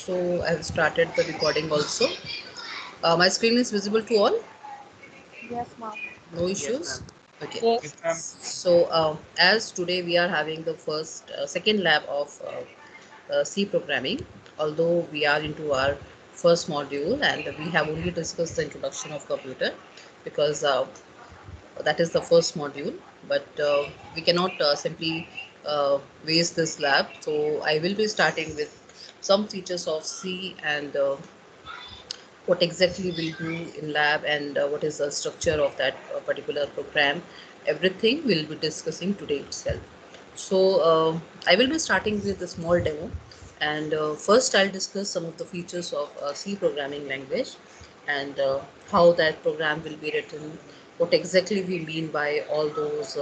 So I've started the recording also. My screen is visible to all. Yes, ma'am. No issues. Okay. Yes. So as today we are having the second lab of C programming, although we are into our first module and we have only discussed the introduction of computer because that is the first module, but we cannot simply waste this lab. So I will be starting with some features of C and what exactly we'll do in lab and what is the structure of that particular program. Everything we'll be discussing today itself. So I will be starting with a small demo, and first I'll discuss some of the features of C programming language and how that program will be written, what exactly we mean by all those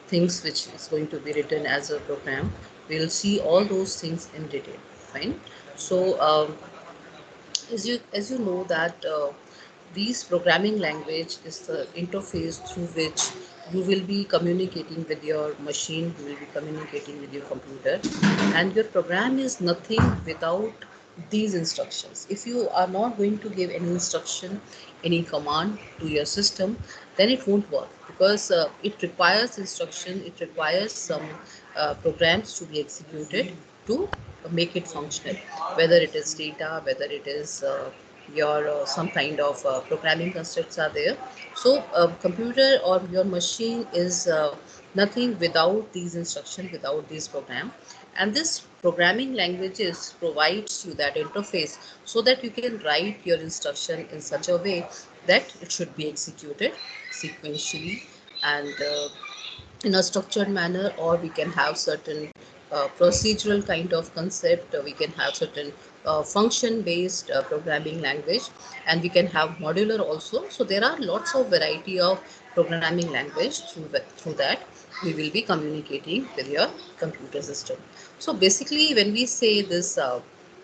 things which is going to be written as a program. We'll see all those things in detail. Fine. So as you know that these programming language is the interface through which you will be communicating with your machine, you will be communicating with your computer, and your program is nothing without these instructions. If you are not going to give any instruction, any command to your system, then it won't work because it requires instruction, it requires some programs to be executed to make it functional, whether it is data, whether it is your some kind of programming constructs are there. So computer or your machine is nothing without these instructions, without these program. And this programming languages provides you that interface so that you can write your instruction in such a way that it should be executed sequentially and in a structured manner, or we can have certain procedural kind of concept, we can have certain function based programming language, and we can have modular also. So there are lots of variety of programming language through that we will be communicating with your computer system. So basically when we say this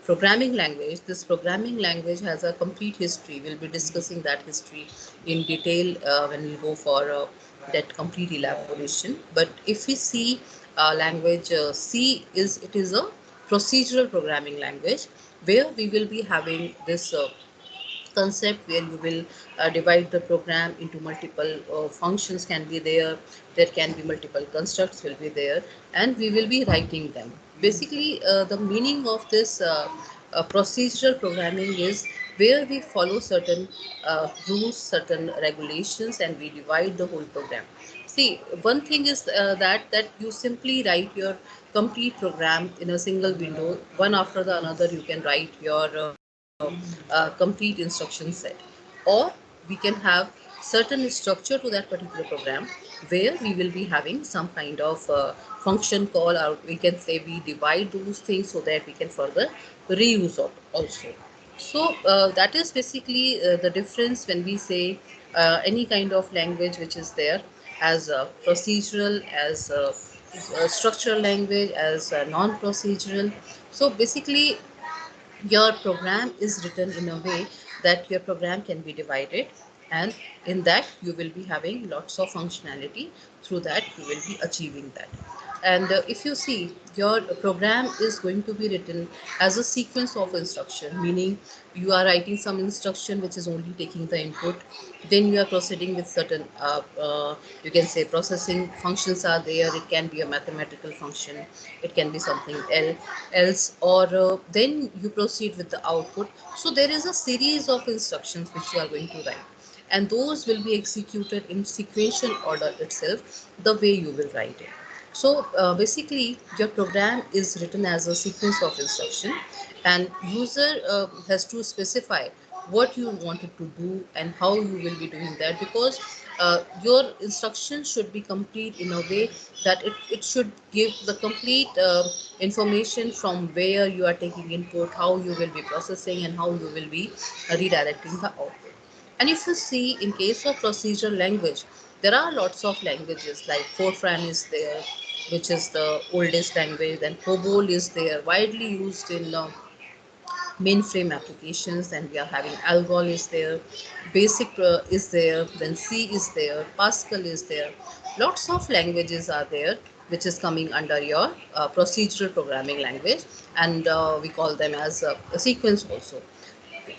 programming language, this programming language has a complete history. We'll be discussing that history in detail when we go for that complete elaboration. But if we see language C, is it is a procedural programming language where we will be having this concept where you will divide the program into multiple functions can be there can be multiple constructs will be there, and we will be writing them. Basically the meaning of this procedural programming is where we follow certain rules, certain regulations, and we divide the whole program. See, one thing is that you simply write your complete program in a single window, one after the another you can write your complete instruction set. Or we can have certain structure to that particular program where we will be having some kind of function call, or we can say we divide those things so that we can further reuse of also. So that is basically the difference when we say any kind of language which is there as procedural, as structural language, as non-procedural. So basically your program is written in a way that your program can be divided, and in that you will be having lots of functionality. Through that you will be achieving that. And if you see, your program is going to be written as a sequence of instruction, meaning you are writing some instruction which is only taking the input, then you are proceeding with certain you can say processing functions are there. It can be a mathematical function, it can be something else, or then you proceed with the output. So there is a series of instructions which you are going to write, and those will be executed in sequential order itself, the way you will write it. So basically your program is written as a sequence of instruction, and user has to specify what you wanted to do and how you will be doing that, because your instructions should be complete in a way that it should give the complete information from where you are taking input, how you will be processing, and how you will be redirecting the output. And if you see, in case of procedural language, there are lots of languages like Fortran is there, which is the oldest language. Then COBOL is there, widely used in mainframe applications. And we are having Algol is there, Basic is there, then C is there, Pascal is there. Lots of languages are there which is coming under your procedural programming language, and we call them as a sequence also.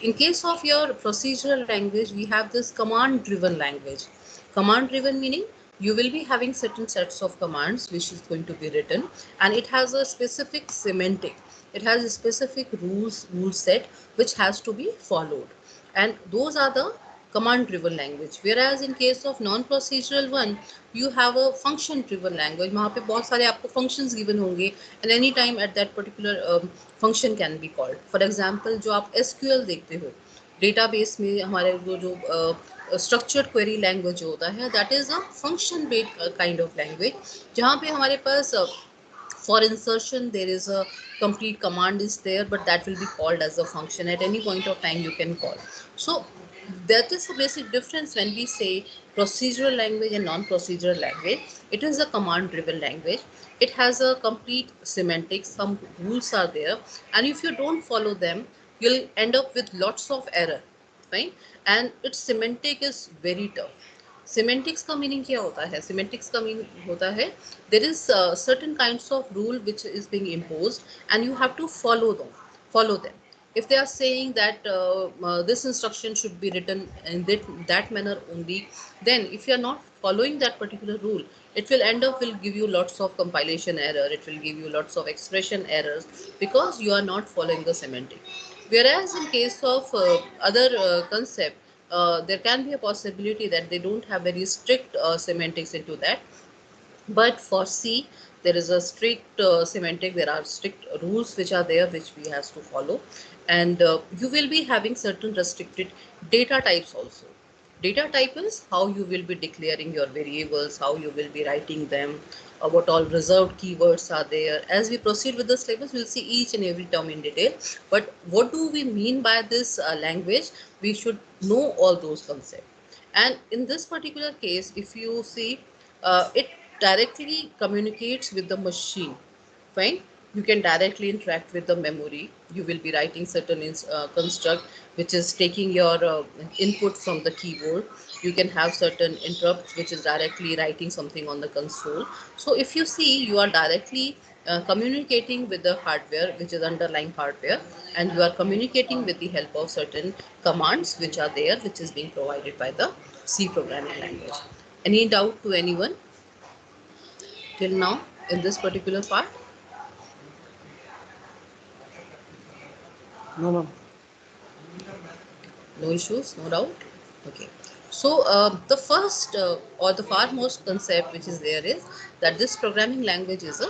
In case of your procedural language, we have this command driven language. Command driven meaning you will be having certain sets of commands which is going to be written, and it has a specific semantic, it has a specific rule set which has to be followed, and those are the command driven language. Whereas in case of non procedural one, you have a function driven language. वहाँ पे बहुत सारे आपको functions given होंगे, and any time at that particular function can be called. For example, जो आप SQL देखते हो, database में हमारे जो structured query language होता है, that is a function based kind of language, जहाँ पे हमारे पास for insertion there is a complete command is there, but that will be called as a function at any point of time you can call. So that is the basic difference when we say procedural language and non-procedural language. It is a command driven language. It has a complete semantics, some rules are there, and if you don't follow them, you'll end up with lots of error, right? And its semantic is very tough. Semantics का meaning क्या होता है? Semantics का meaning होता है there is certain kinds of rule which is being imposed, and you have to follow them. If they are saying that this instruction should be written in that manner only, then if you are not following that particular rule, it will end up will give you lots of compilation error, it will give you lots of expression errors, because you are not following the semantic. Whereas in case of other concept, there can be a possibility that they don't have very strict semantics into that, but for C, there is a strict semantic, there are strict rules which are there which we have to follow, and you will be having certain restricted data types also. Data type is how you will be declaring your variables, how you will be writing them, what all reserved keywords are there. As we proceed with the syllabus, we'll see each and every term in detail. But what do we mean by this language? We should know all those concepts. And in this particular case, if you see, it directly communicates with the machine, fine. You can directly interact with the memory. You will be writing certain construct which is taking your input from the keyboard. You can have certain interrupts which is directly writing something on the console. So if you see, you are directly communicating with the hardware which is underlying hardware, and you are communicating with the help of certain commands which are there, which is being provided by the C programming language. Any doubt to anyone till now in this particular part? No, ma'am. No issues, no doubt. Okay. So the first or the foremost concept which is there is that this programming language is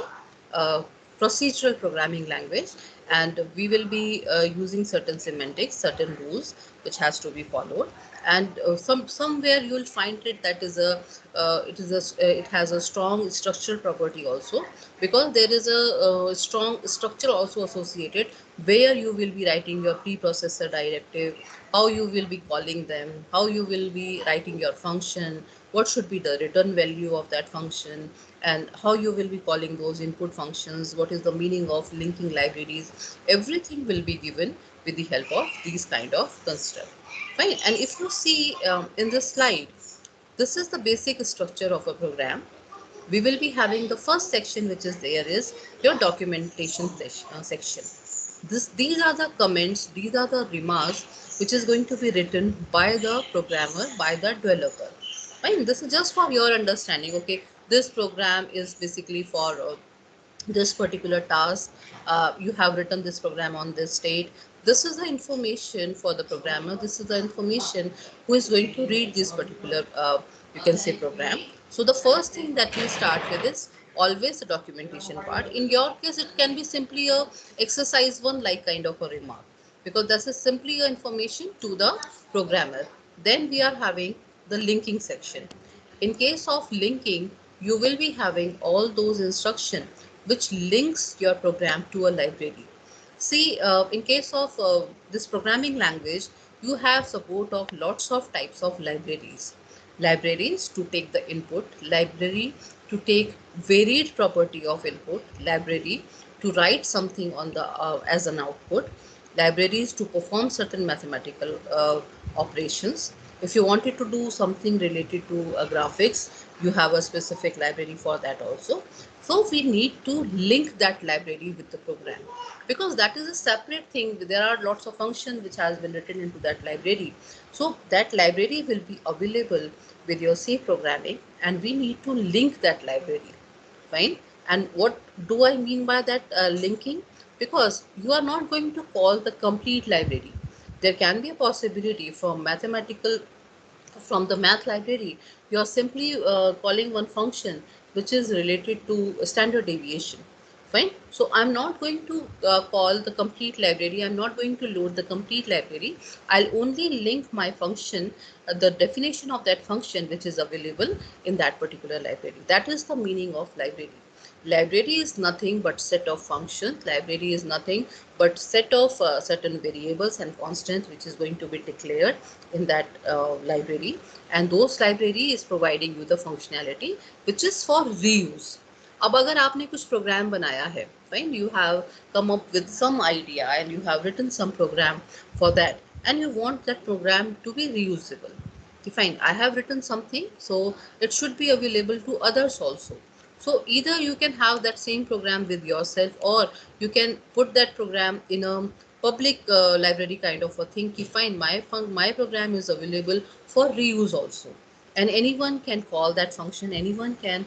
a procedural programming language, and we will be using certain semantics, certain rules which has to be followed, and somewhere you will find it that is a it has a strong structural property also, because there is a strong structure also associated, where you will be writing your preprocessor directive, how you will be calling them, how you will be writing your function, what should be the return value of that function, and how you will be calling those input functions, what is the meaning of linking libraries. Everything will be given with the help of these kind of construct. Fine. And if you see in this slide, this is the basic structure of a program. We will be having the first section which is there is your documentation section. These are the comments, these are the remarks which is going to be written by the programmer, by the developer. Fine, this is just for your understanding. Okay, this program is basically for this particular task. You have written this program on this date. This is the information for the programmer, this is the information who is going to read this particular you can say program. So the first thing that we start with is always the documentation part. In your case, it can be simply a exercise one like kind of a remark, because this is simply a information to the programmer. Then we are having the linking section. In case of linking, you will be having all those instructions which links your program to a library. See, in case of this programming language, you have support of lots of types of libraries. Libraries to take the input, library to take varied property of input, library to write something on the as an output, libraries to perform certain mathematical operations. If you wanted to do something related to graphics, you have a specific library for that also. So we need to link that library with the program, because that is a separate thing. There are lots of functions which has been written into that library. So that library will be available with your C programming, and we need to link that library. Fine. And what do I mean by that linking? Because you are not going to call the complete library. There can be a possibility from the math library, you are simply calling one function which is related to standard deviation. Fine. So I'm not going to call the complete library. I'm not going to load the complete library. I'll only link my function, the definition of that function which is available in that particular library. That is the meaning of library. Library is nothing but set of functions. Library is nothing but set of certain variables and constants which is going to be declared in that library, and those library is providing you the functionality which is for reuse. अब अगर आपने कुछ programme बनाया है, fine, you have come up with some idea and you have written some program for that, and you want that program to be reusable. Okay, fine, I have written something, so it should be available to others also. So either you can have that same program with yourself, or you can put that program in a public library kind of a thing. Ki fine, my program is available for reuse also, and anyone can call that function. Anyone can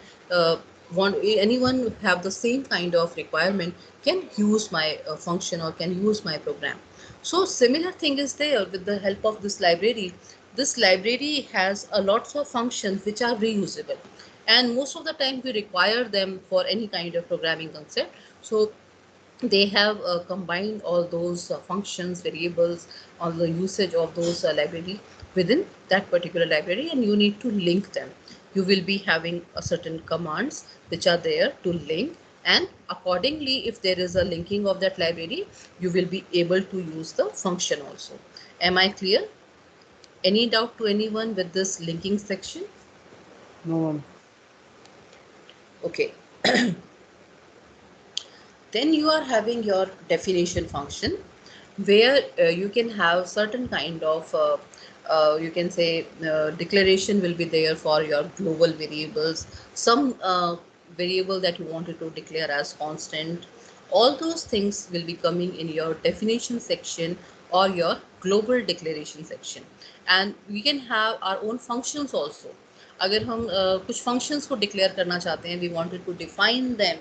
anyone have the same kind of requirement can use my function or can use my program. So similar thing is there with the help of this library. This library has a lots of functions which are reusable, and most of the time we require them for any kind of programming concept. So they have combined all those functions, variables, all the usage of those library within that particular library, and you need to link them. You will be having a certain commands which are there to link, and accordingly, if there is a linking of that library, you will be able to use the function also. Am I clear? Any doubt to anyone with this linking section? No, ma'am. Okay. Then you are having your definition function, where you can have certain kind of you can say declaration will be there for your global variables, some variable that you wanted to declare as constant. All those things will be coming in your definition section or your global declaration section. And we can have our own functions also. अगर हम कुछ functions को declare करना चाहते हैं, we wanted to define them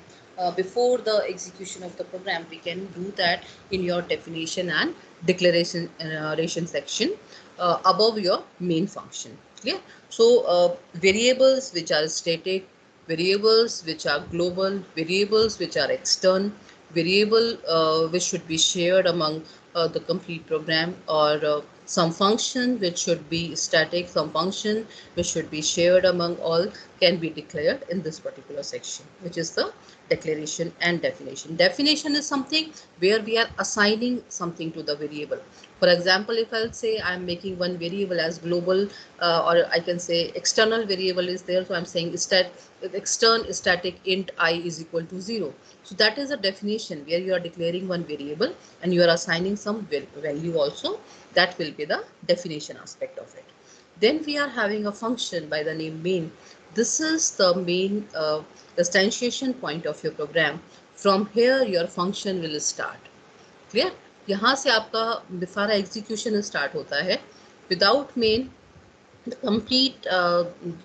before the execution of the program, we can do that in your definition and declaration section above your main function. Clear? So variables which are static, variables which are global, variables which are external, variable which should be shared among the complete program, or some function which should be static, some function which should be shared among all, can be declared in this particular section, which is the declaration and definition. Definition is something where we are assigning something to the variable. For example, if I'll say I'm making one variable as global, or I can say external variable is there, so I'm saying external static int I is equal to 0. So that is a definition where you are declaring one variable and you are assigning some value also. That will be the definition aspect of it. Then we are having a function by the name main. This is the main instantiation point of your program. From here your function will start. Clear? यहाँ से आपका सारा execution start होता है. Without main, the complete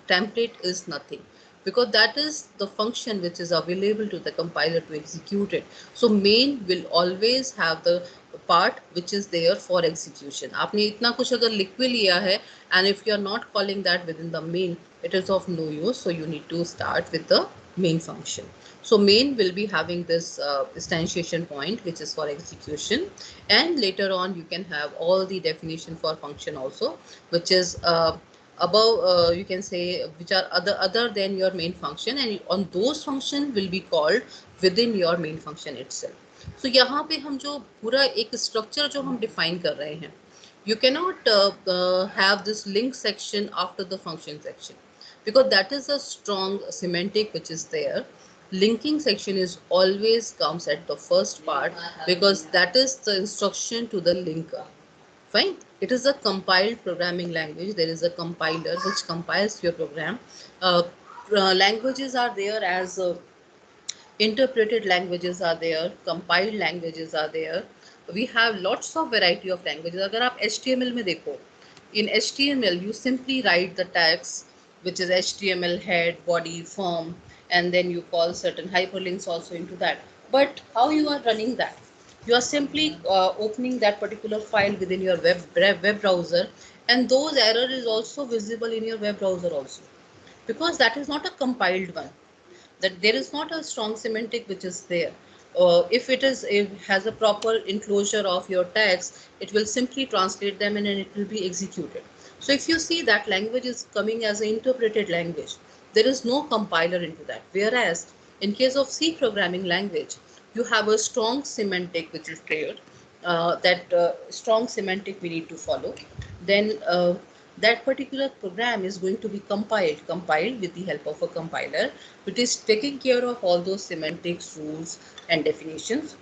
template is nothing, because that is the function which is available to the compiler to execute it. So main will always have the part which is there for execution. आपने इतना कुछ अगर लिख भी लिया है, and if you are not calling that within the main, it is of no use. So you need to start with the main function. So main will be having this instantiation point which is for execution, and later on you can have all the definition for function also, which is above, you can say, which are other than your main function, and on those function will be called within your main function itself. So यहाँ पे हम जो पूरा एक structure जो हम define कर रहे हैं, you cannot have this link section after the function section, because that is a strong semantic which is there. Linking section is always comes at the first part, because that is the instruction to the linker. Fine. It is a compiled programming language. There is a compiler which compiles your program. Languages are there as interpreted languages are there, compiled languages are there. We have lots of variety of languages. अगर आप HTML में देखो, in HTML you simply write the tags, which is HTML head, body, form, and then you call certain hyperlinks also into that. But how you are running that? You are simply opening that particular file within your web browser, and those error is also visible in your web browser also, because that is not a compiled one, that there is not a strong semantic which is there. If it has a proper enclosure of your tags, it will simply translate them and then it will be executed. So if you see that language is coming as an interpreted language, there is no compiler into that. Whereas in case of C programming language, you have a strong semantic which is there. That strong semantic we need to follow. Then that particular program is going to be compiled with the help of a compiler, which is taking care of all those semantics, rules, and definitions.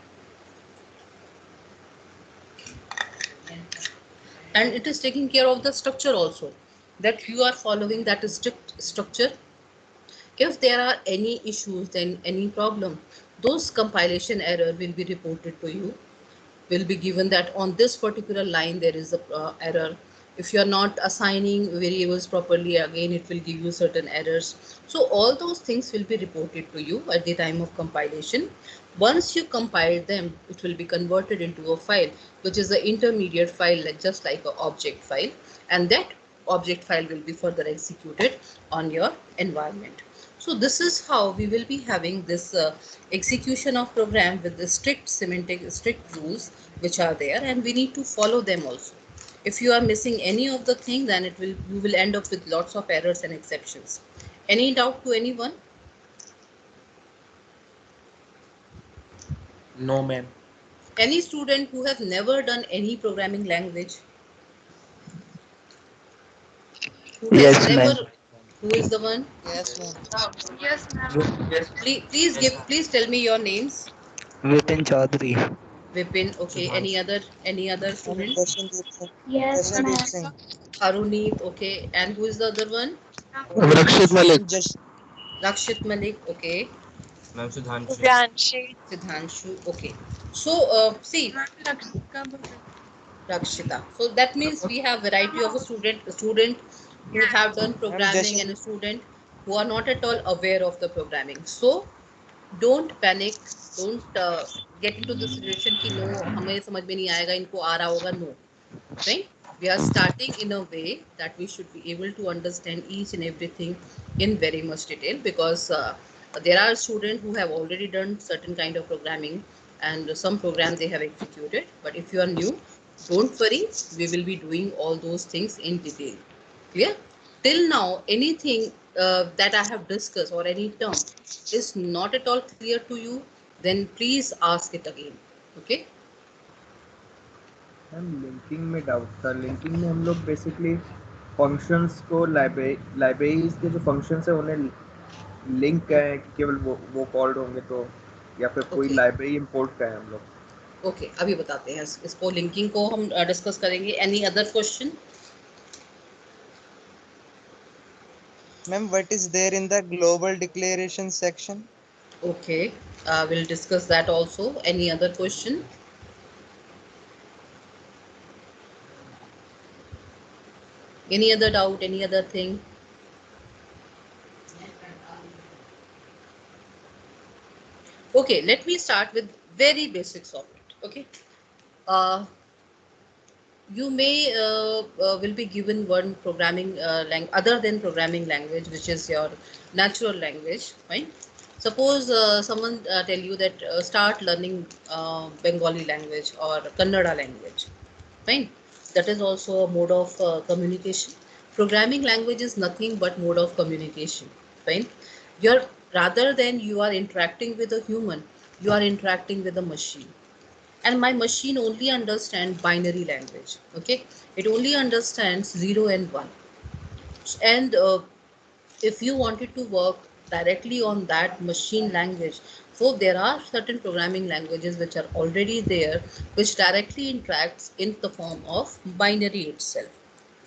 And it is taking care of the structure also, that you are following that strict structure. If there are any issues, then any problem, those compilation error will be reported to you, will be given that on this particular line there is a error. If you are not assigning variables properly, again it will give you certain errors. So all those things will be reported to you at the time of compilation. Once you compile them, it will be converted into a file, which is an intermediate file, like just like an object file, and that object file will be further executed on your environment. So this is how we will be having this execution of program with the strict semantic, strict rules which are there, and we need to follow them also. If you are missing any of the thing, then you will end up with lots of errors and exceptions. Any doubt to anyone? No, ma'am. Any student who has never done any programming language? Who has Yes, never? ma'am. Who is the one? Yes, ma'am. Please tell me your names. Vipin Chaudhary. Vipin, okay. Any other I'm student? Jashandeep Singh. Yes, ma'am. Jashandeep Singh. Arunit, okay. And who is the other one? Rakshit Malik. Jash. Rakshit Malik, okay. Ma'am, Sudhanshu. Divyanshi. Sidhanshu, okay. So, see, Rakshita. So that means we have variety of a student who have done I'm programming and a Jashandeep. student who are not at all aware of the programming. So don't panic, don't get into the situation कि no हमें समझ में नहीं आएगा, इनको आ रहा होगा. No, right? We are starting in a way that we should be able to understand each and everything in very much detail, because there are students who have already done certain kind of programming and some program they have executed. But if you are new, don't worry, we will be doing all those things in detail. Clear? Till now, anything that I have discussed or any term is not at all clear to you, then please ask it again. Okay? Ma'am linking में doubt था। Linking में हम लोग basically functions को libraries के जो functions है उन्हें लिंक करें कि केवल वो कॉल्ड होंगे, तो या फिर कोई Okay. लाइब्रेरी इंपोर्ट करें हम लोग। ओके अभी बताते हैं इसको, लिंकिंग को हम डिस्कस करेंगे. Any other question? Ma'am, what is there in the global declaration section? Okay will discuss that also. Any other question? Any other doubt, any other thing? Okay, let me start with very basics of it. Okay, uh, you may will be given one programming language other than programming language, which is your natural language, right? Suppose someone tell you that start learning Bengali language or Kannada language, fine. That is also a mode of communication. Programming language is nothing but mode of communication, fine. You're, rather than you are interacting with a human, you are interacting with a machine, and my machine only understands binary language. Okay, it only understands 0 and 1. And if you wanted to work directly on that machine language, so there are certain programming languages which are already there, which directly interacts in the form of binary itself.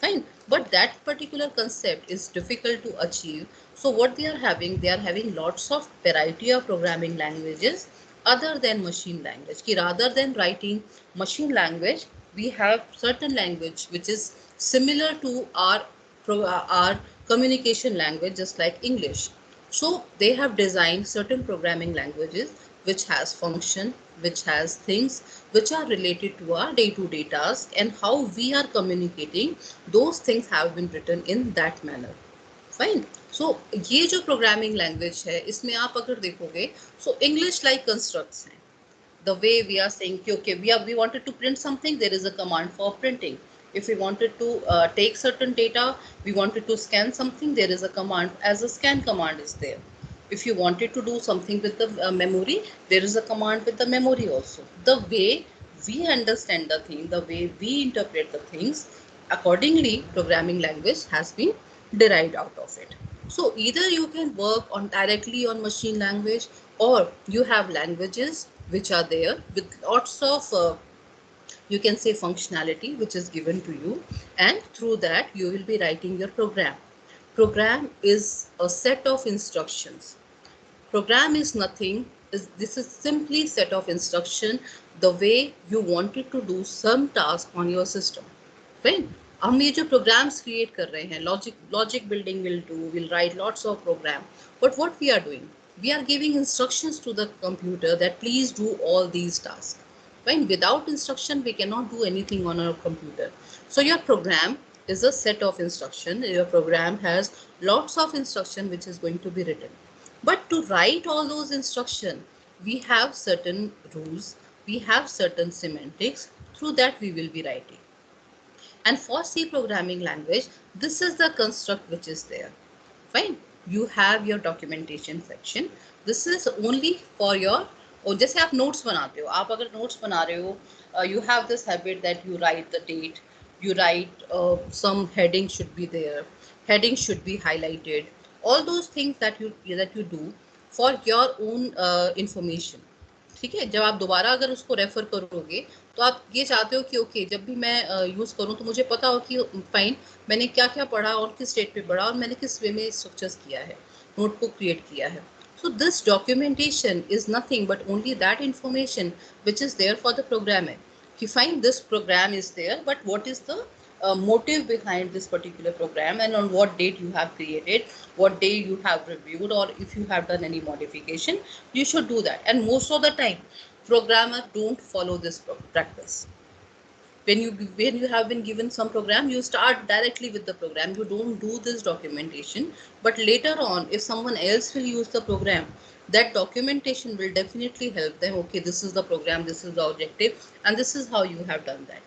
Fine, but that particular concept is difficult to achieve. So what they are having lots of variety of programming languages other than machine language. Ki rather than writing machine language, we have certain language which is similar to our communication language, just like English. So they have designed certain programming languages which has function, which has things which are related to our day-to-day task, and how we are communicating. Those things have been written in that manner. Fine so ये जो programming language है इसमें आप अगर देखोगे so English like constructs हैं. The way we are saying okay, we wanted to print something, there is a command for printing. If we wanted to take certain data, we wanted to scan something, there is a command, as a scan command is there. If you wanted to do something with the memory, there is a command with the memory also. The way we understand the thing, the way we interpret the things, accordingly programming language has been derived out of it. So either you can work on directly on machine language, or you have languages which are there with lots of you can say functionality which is given to you, and through that you will be writing your program. Program is a set of instructions. Program is nothing, this is simply set of instruction, the way you wanted to do some task on your system. Right? हम ये जो programs create कर रहे हैं, logic building will write lots of program, but what we are doing, we are giving instructions to the computer that please do all these tasks. Right? Without instruction we cannot do anything on our computer. So your program is a set of instruction. Your program has lots of instruction which is going to be written. But to write all those instruction, we have certain rules, we have certain semantics, through that we will be writing. And for C programming language, this is the construct which is there. Fine. You have your documentation section. This is only for your, और जैसे आप notes बनाते हो, आप अगर notes बना रहे हो, you have this habit that you write the date, you write some heading should be there, heading should be highlighted, all those things that you do for your own information. ठीक है, जब आप दोबारा अगर उसको रेफर करोगे तो आप ये चाहते हो कि ओके जब भी मैं यूज़ करूँ तो मुझे पता हो कि फाइन मैंने क्या क्या पढ़ा और किस स्टेट पे पढ़ा और मैंने किस वे में स्ट्रक्चर्स किया है, नोटबुक क्रिएट किया है. So this documentation is nothing but only that information which is there for the programmer. You find this program is there, but what is the motive behind this particular program, and on what date you have created, what day you have reviewed, or if you have done any modification, you should do that. And most of the time, programmers don't follow this practice. When you have been given some program, you start directly with the program. You don't do this documentation, but later on, if someone else will use the program, that documentation will definitely help them. Okay, this is the program, this is the objective, and this is how you have done that.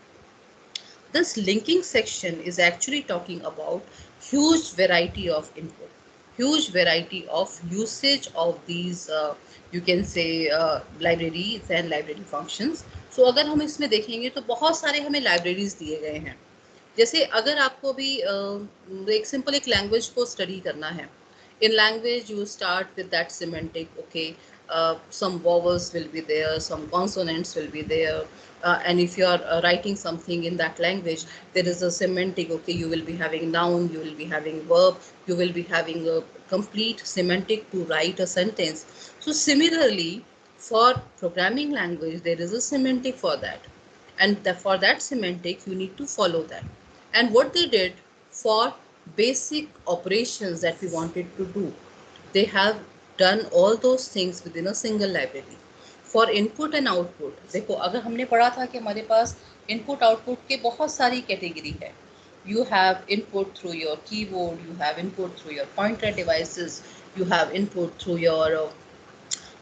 This linking section is actually talking about huge variety of input, huge variety of usage of these you can say libraries and library functions. So अगर हम इसमें देखेंगे तो बहुत सारे हमें libraries दिए गए हैं. जैसे अगर आपको भी एक simple एक language को study करना है, in language you start with that semantic, okay, some vowels will be there, some consonants will be there, and if you are writing something in that language, there is a semantic, okay, you will be having noun, you will be having verb, you will be having a complete semantic to write a sentence. So similarly, for programming language, there is a semantic for that, and for that semantic you need to follow that. And what they did for basic operations that we wanted to do, they have done all those things within a single library. For input and output, देखो अगर हमने पढ़ा था कि हमारे पास input output के बहुत सारी कैटेगरी है. You have input through your keyboard, you have input through your pointer devices, you have input through your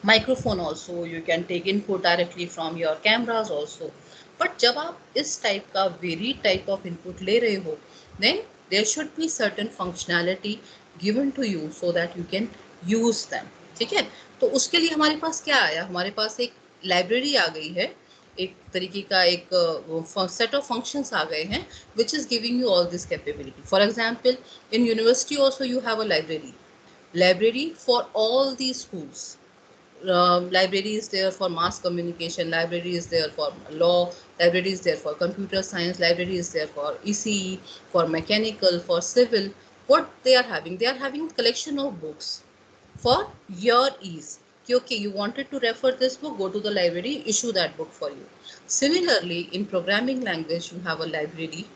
microphone also, you can take input directly from your cameras also. But जब आप इस type का varied type of input ले रहे हो, then there should be certain functionality given to you so that you can use them. ठीक है, तो उसके लिए हमारे पास क्या आया, हमारे पास एक लाइब्रेरी आ गई है, एक तरीके का एक set of functions आ गए हैं which is giving you all this capability. For example, in university also you have a library for all these schools. library is there for mass communication, library is there for law, library is there for computer science, library is there for ECE, for mechanical, for civil. What they are having? They are having collection of books for your ease. Okay, you wanted to refer this book, go to the library, issue that book for you. Similarly, in programming language, you have a library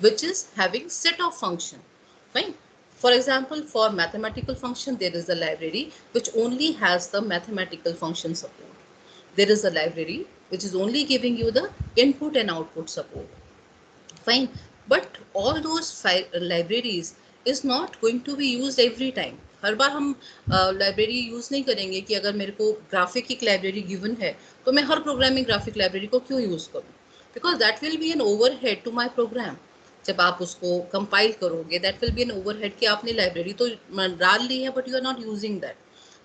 which is having set of function. Fine. For example, for mathematical function, there is a library which only has the mathematical function support. There is a library which is only giving you the input and output support. Fine. But all those libraries is not going to be used every time. हर बार हम library use नहीं करेंगे कि अगर मेरे को graphic की library given है तो मैं हर प्रोग्रामिंग ग्राफिक लाइब्रेरी को क्यों यूज करूं, because that will be an overhead to my program. जब आप उसको कंपाइल करोगे that will be an overhead कि आपने लाइब्रेरी तो डाल ली है but you are not using that,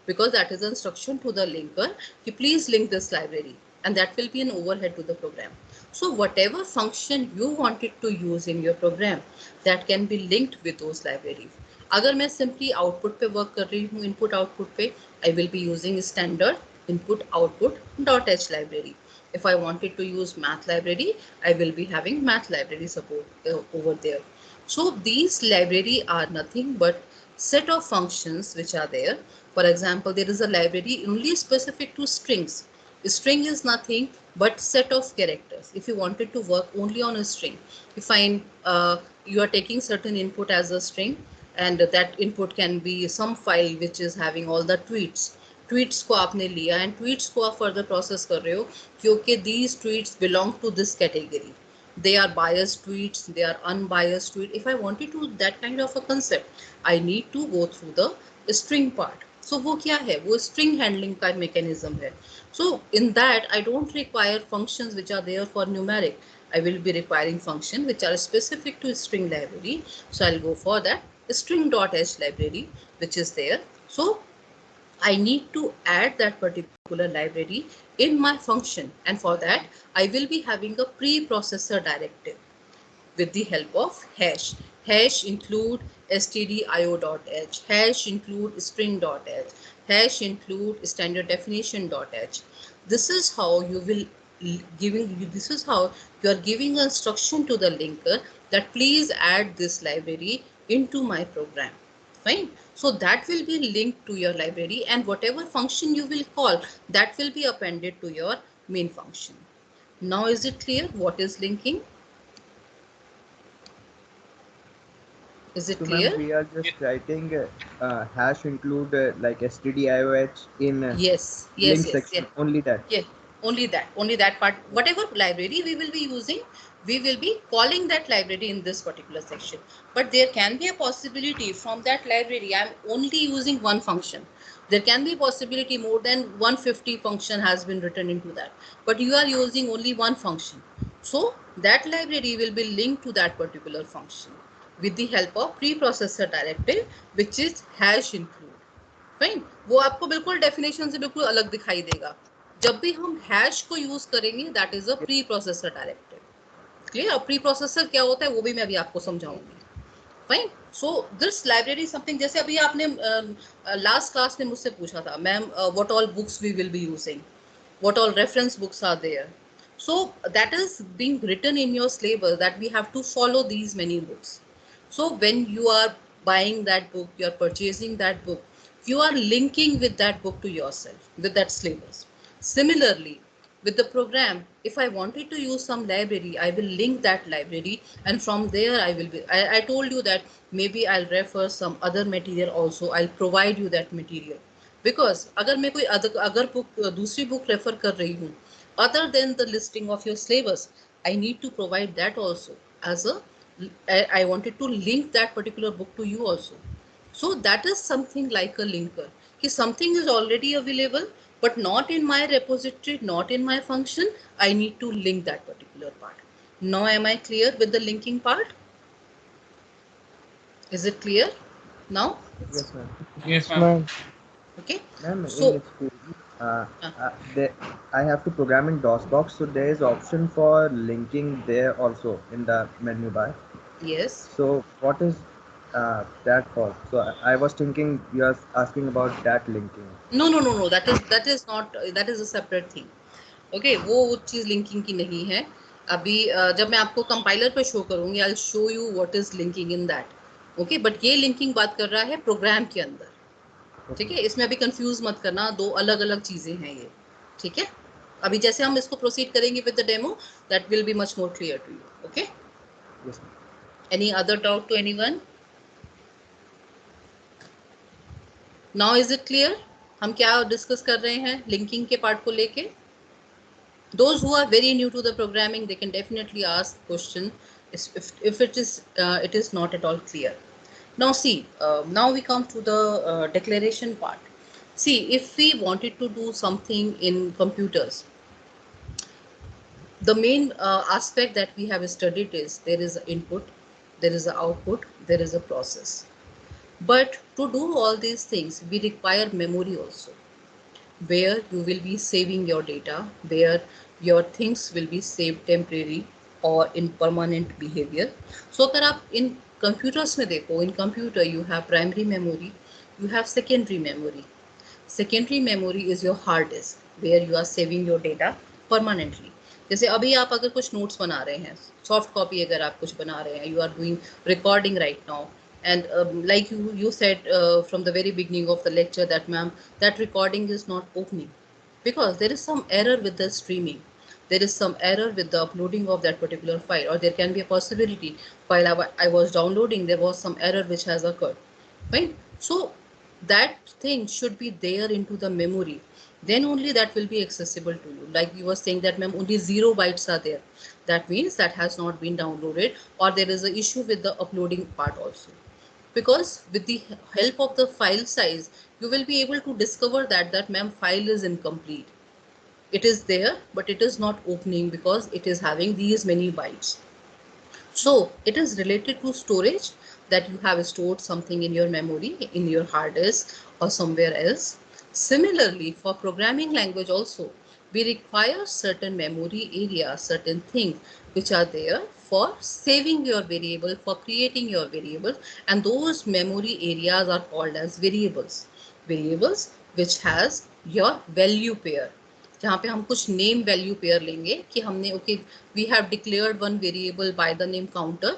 because that is instruction to the linker कि please link this library, and that will be an overhead to the program. So whatever function you wanted to use in your program, that can be linked with those libraries. अगर मैं simply output पे work कर रही हूँ, input output पे, I will be using standard input output .h library. If I wanted to use math library, I will be having math library support over there. So these library are nothing but set of functions which are there. For example, there is a library only specific to strings. A string is nothing but set of characters. If you wanted to work only on a string, you find you are taking certain input as a string, and that input can be some file which is having all the tweets. Tweets को आपने लिया and tweets को आप further process कर रहे हो क्योंकि these tweets belong to this category. They are biased tweets, they are unbiased tweet. If I wanted to that kind of a concept, I need to go through the string part. So वो क्या है, वो string handling का mechanism है. So in that I don't require functions which are there for numeric. I will be requiring function which are specific to string library. So I'll go for that string.h library which is there. So I need to add that particular library in my function, and for that I will be having a preprocessor directive with the help of hash. Hash include stdio.h, hash include string.h, hash include standard definition.h. This is how you will this is how you are giving instruction to the linker that please add this library into my program. Fine. So that will be linked to your library, and whatever function you will call, that will be appended to your main function. Now is it clear what is linking? Is it So clear? ma'am, we are just writing hash include like stdioh in Yes, link yes, section, yes. only that. Yeah, only that part. Whatever library we will be using, we will be calling that library in this particular section. But there can be a possibility from that library, I'm only using one function. There can be possibility more than 150 function has been written into that, but you are using only one function. So that library will be linked to that particular function with the help of preprocessor directive, which is hash include. Fine. वो आपको बिल्कुल definition से बिल्कुल अलग दिखाई देगा. जब भी हम हैश को यूज करेंगे that is a pre processor directive. Clear. अब प्री प्रोसेसर क्या होता है वो भी मैं अभी आपको समझाऊंगी. Fine. So this library something, जैसे अभी आपने लास्ट क्लास में मुझसे पूछा था ma'am what all books we will be using, what all reference books are there. So that is being written in your syllabus that we have to follow these many books. So when you are buying that book, you are purchasing that book, you are linking with that book to yourself, with that syllabus. Similarly, with the program, if I wanted to use some library, I will link that library, and from there I will be, I told you that maybe I'll refer some other material also, I'll provide you that material. Because अगर मैं कोई अगर book दूसरी book refer कर रही हूँ other than the listing of your syllabus, I need to provide that also as a I wanted to link that particular book to you also. So that is something like a linker. कि something is already available but not in my repository, not in my function, I need to link that particular part. Now am I clear with the linking part? Is it clear now? Yes ma'am. Yes, ma'am. Okay. Ma'am, So in school, I have to program in DOSBox, so there is option for linking there also in the menu bar. yes. So what is That fault. So I was thinking you are asking about that linking. No, that is a separate thing. Okay वो चीज़ linking की नहीं है अभी जब मैं आपको compiler पे show करूंगी I show you what is linking in that okay but ये लिंकिंग बात कर रहा है प्रोग्राम के अंदर ठीक है इसमें अभी कंफ्यूज मत करना दो अलग अलग चीज़ें हैं ये ठीक है अभी जैसे हम इसको प्रोसीड करेंगे with the demo that will be much more clear to you okay Yes. Any other doubt to anyone now is it clear हम क्या डिस्कस कर रहे हैं लिंकिंग के पार्ट को लेके those who are very new to the programming they can definitely ask question if it is not at all clear now see now we come to the declaration part see if we wanted to do something in computers the main aspect that we have studied is there is an input there is an output there is a process but to do all these things we require memory also where you will be saving your data, where your things will be saved temporary or in permanent behavior. So अगर आप in computers में देखो, in computer you have primary memory, you have secondary memory. Secondary memory is your hard disk where you are saving your data permanently. जैसे अभी आप अगर कुछ notes बना रहे हैं सॉफ्ट कॉपी अगर आप कुछ बना रहे हैं you are doing recording right now and like you said from the very beginning of the lecture that ma'am that recording is not opening because there is some error with the streaming there is some error with the uploading of that particular file or there can be a possibility while I was downloading there was some error which has occurred right so that thing should be there into the memory then only that will be accessible to you like you were saying that ma'am only 0 bytes are there that means that has not been downloaded or there is an issue with the uploading part also because with the help of the file size you will be able to discover that that ma'am file is incomplete it is there but it is not opening because it is having these many bytes so it is related to storage that you have stored something in your memory in your hard disk or somewhere else similarly for programming language also we require certain memory area certain things which are there for saving your variable for creating your variable and those memory areas are called as variables which has your value pair जहाँ पे हम कुछ name value pair लेंगे कि हमने okay we have declared one variable by the name counter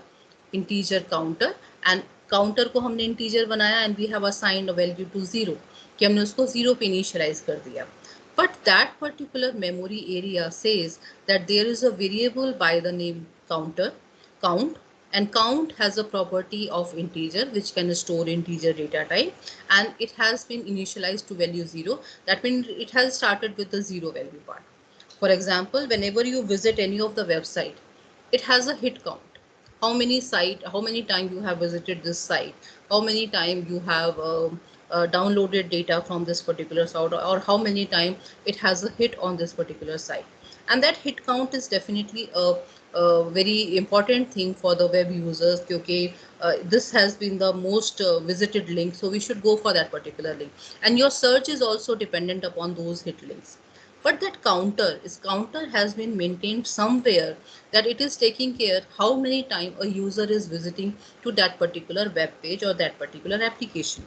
integer counter and counter को हमने integer बनाया and we have assigned a value to 0 कि हमने उसको 0 पे इनिशियलाइज कर दिया but that particular memory area says that there is a variable by the name count and count has a property of integer which can store integer data type and it has been initialized to value 0 that means it has started with the 0 value part for example whenever you visit any of the website it has a hit count how many times you have visited this site how many times you have downloaded data from this particular site or how many times it has a hit on this particular site and that hit count is definitely a very important thing for the web users because this has been the most visited link so we should go for that particular link and your search is also dependent upon those hit links but that counter has been maintained somewhere that it is taking care how many times a user is visiting to that particular web page or that particular application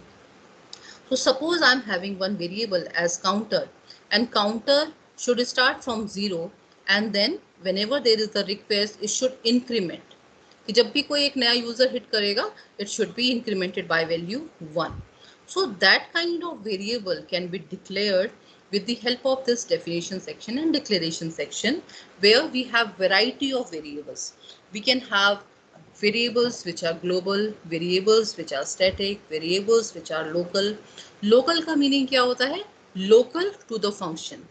so suppose I'm having one variable as counter and counter should start from 0 and then whenever there is a request it should increment कि जब भी कोई एक नया user hit करेगा it should be incremented by value 1 so that kind of variable can be declared with the help of this definition section and declaration section where we have variety of variables we can have variables which are global variables which are static variables which are local का meaning क्या होता है local to the function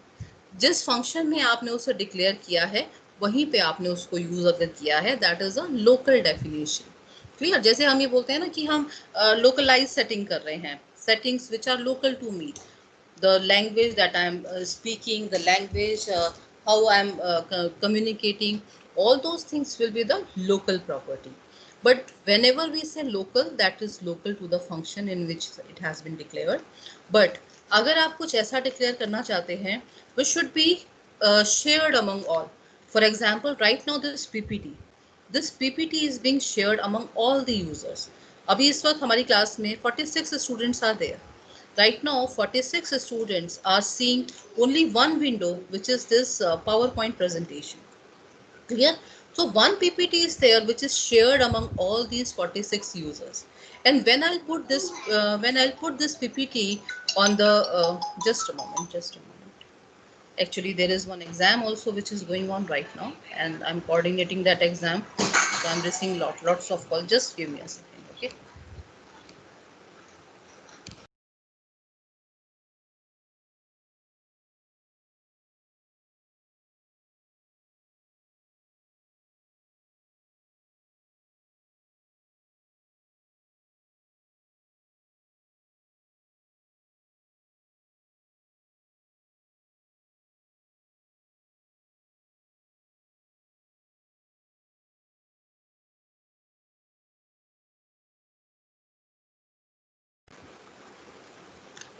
जिस function में आपने उसे declare किया है वहीं पे आपने उसको यूज अगर किया है that is a local definition clear जैसे हम ये बोलते हैं ना कि हम लोकलाइज सेटिंग कर रहे हैं settings which are local to me the language that I am speaking, the language, how I am communicating, all those things will be the local property. But whenever we say local, that is local to the function in which it has been declared. But अगर आप कुछ ऐसा declare करना चाहते हैं, which should be shared among all. For example, right now this PPT is being shared among all the users. अभी इस वक्त हमारी क्लास में 46 students are there. Right now 46 students are seeing only one window, which is this PowerPoint presentation. Clear? So one PPT is there which is shared among all these 46 users. And when I'll put this PPT on the just a moment. Actually, there is one exam also which is going on right now, and I'm coordinating that exam. So I'm receiving lots of calls. Just give me a second, okay?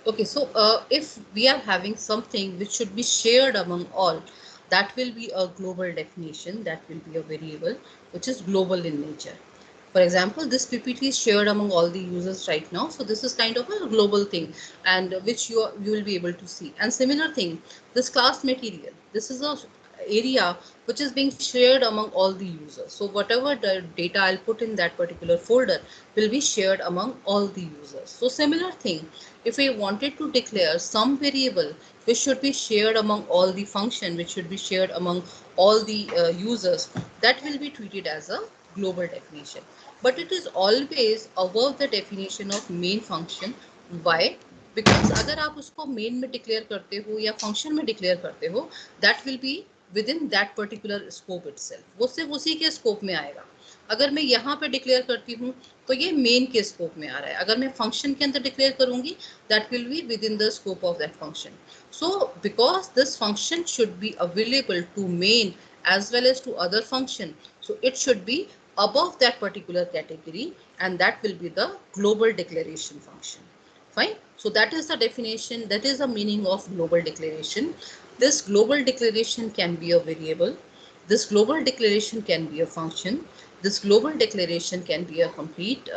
Okay, so if we are having something which should be shared among all, that will be a global definition, that will be a variable which is global in nature. For example, this PPT is shared among all the users right now. So this is kind of a global thing, and which you will be able to see. And similar thing, this class material, this is a area which is being shared among all the users. So whatever the data I'll put in that particular folder will be shared among all the users. So similar thing, if we wanted to declare some variable which should be shared among all the function, which should be shared among all the users, that will be treated as a global definition. But it is always above the definition of main function. Why? Because अगर आप उसको main में declare करते हो या function में declare करते हो, that will be within that particular scope itself. वो सिर्फ उसी के scope में आएगा. अगर मैं यहाँ पे डिक्लेयर करती हूँ तो ये मेन के स्कोप में आ रहा है. अगर मैं फंक्शन के अंदर डिक्लेयर करूंगी, that will be within the scope of that function. So because this function should be available to main as well as to other function, so it should be above that particular category, and that will be the global declaration function. Fine. So that is the definition, that is the meaning of global declaration. This global declaration can be a variable, this global declaration can be a function, this global declaration can be a complete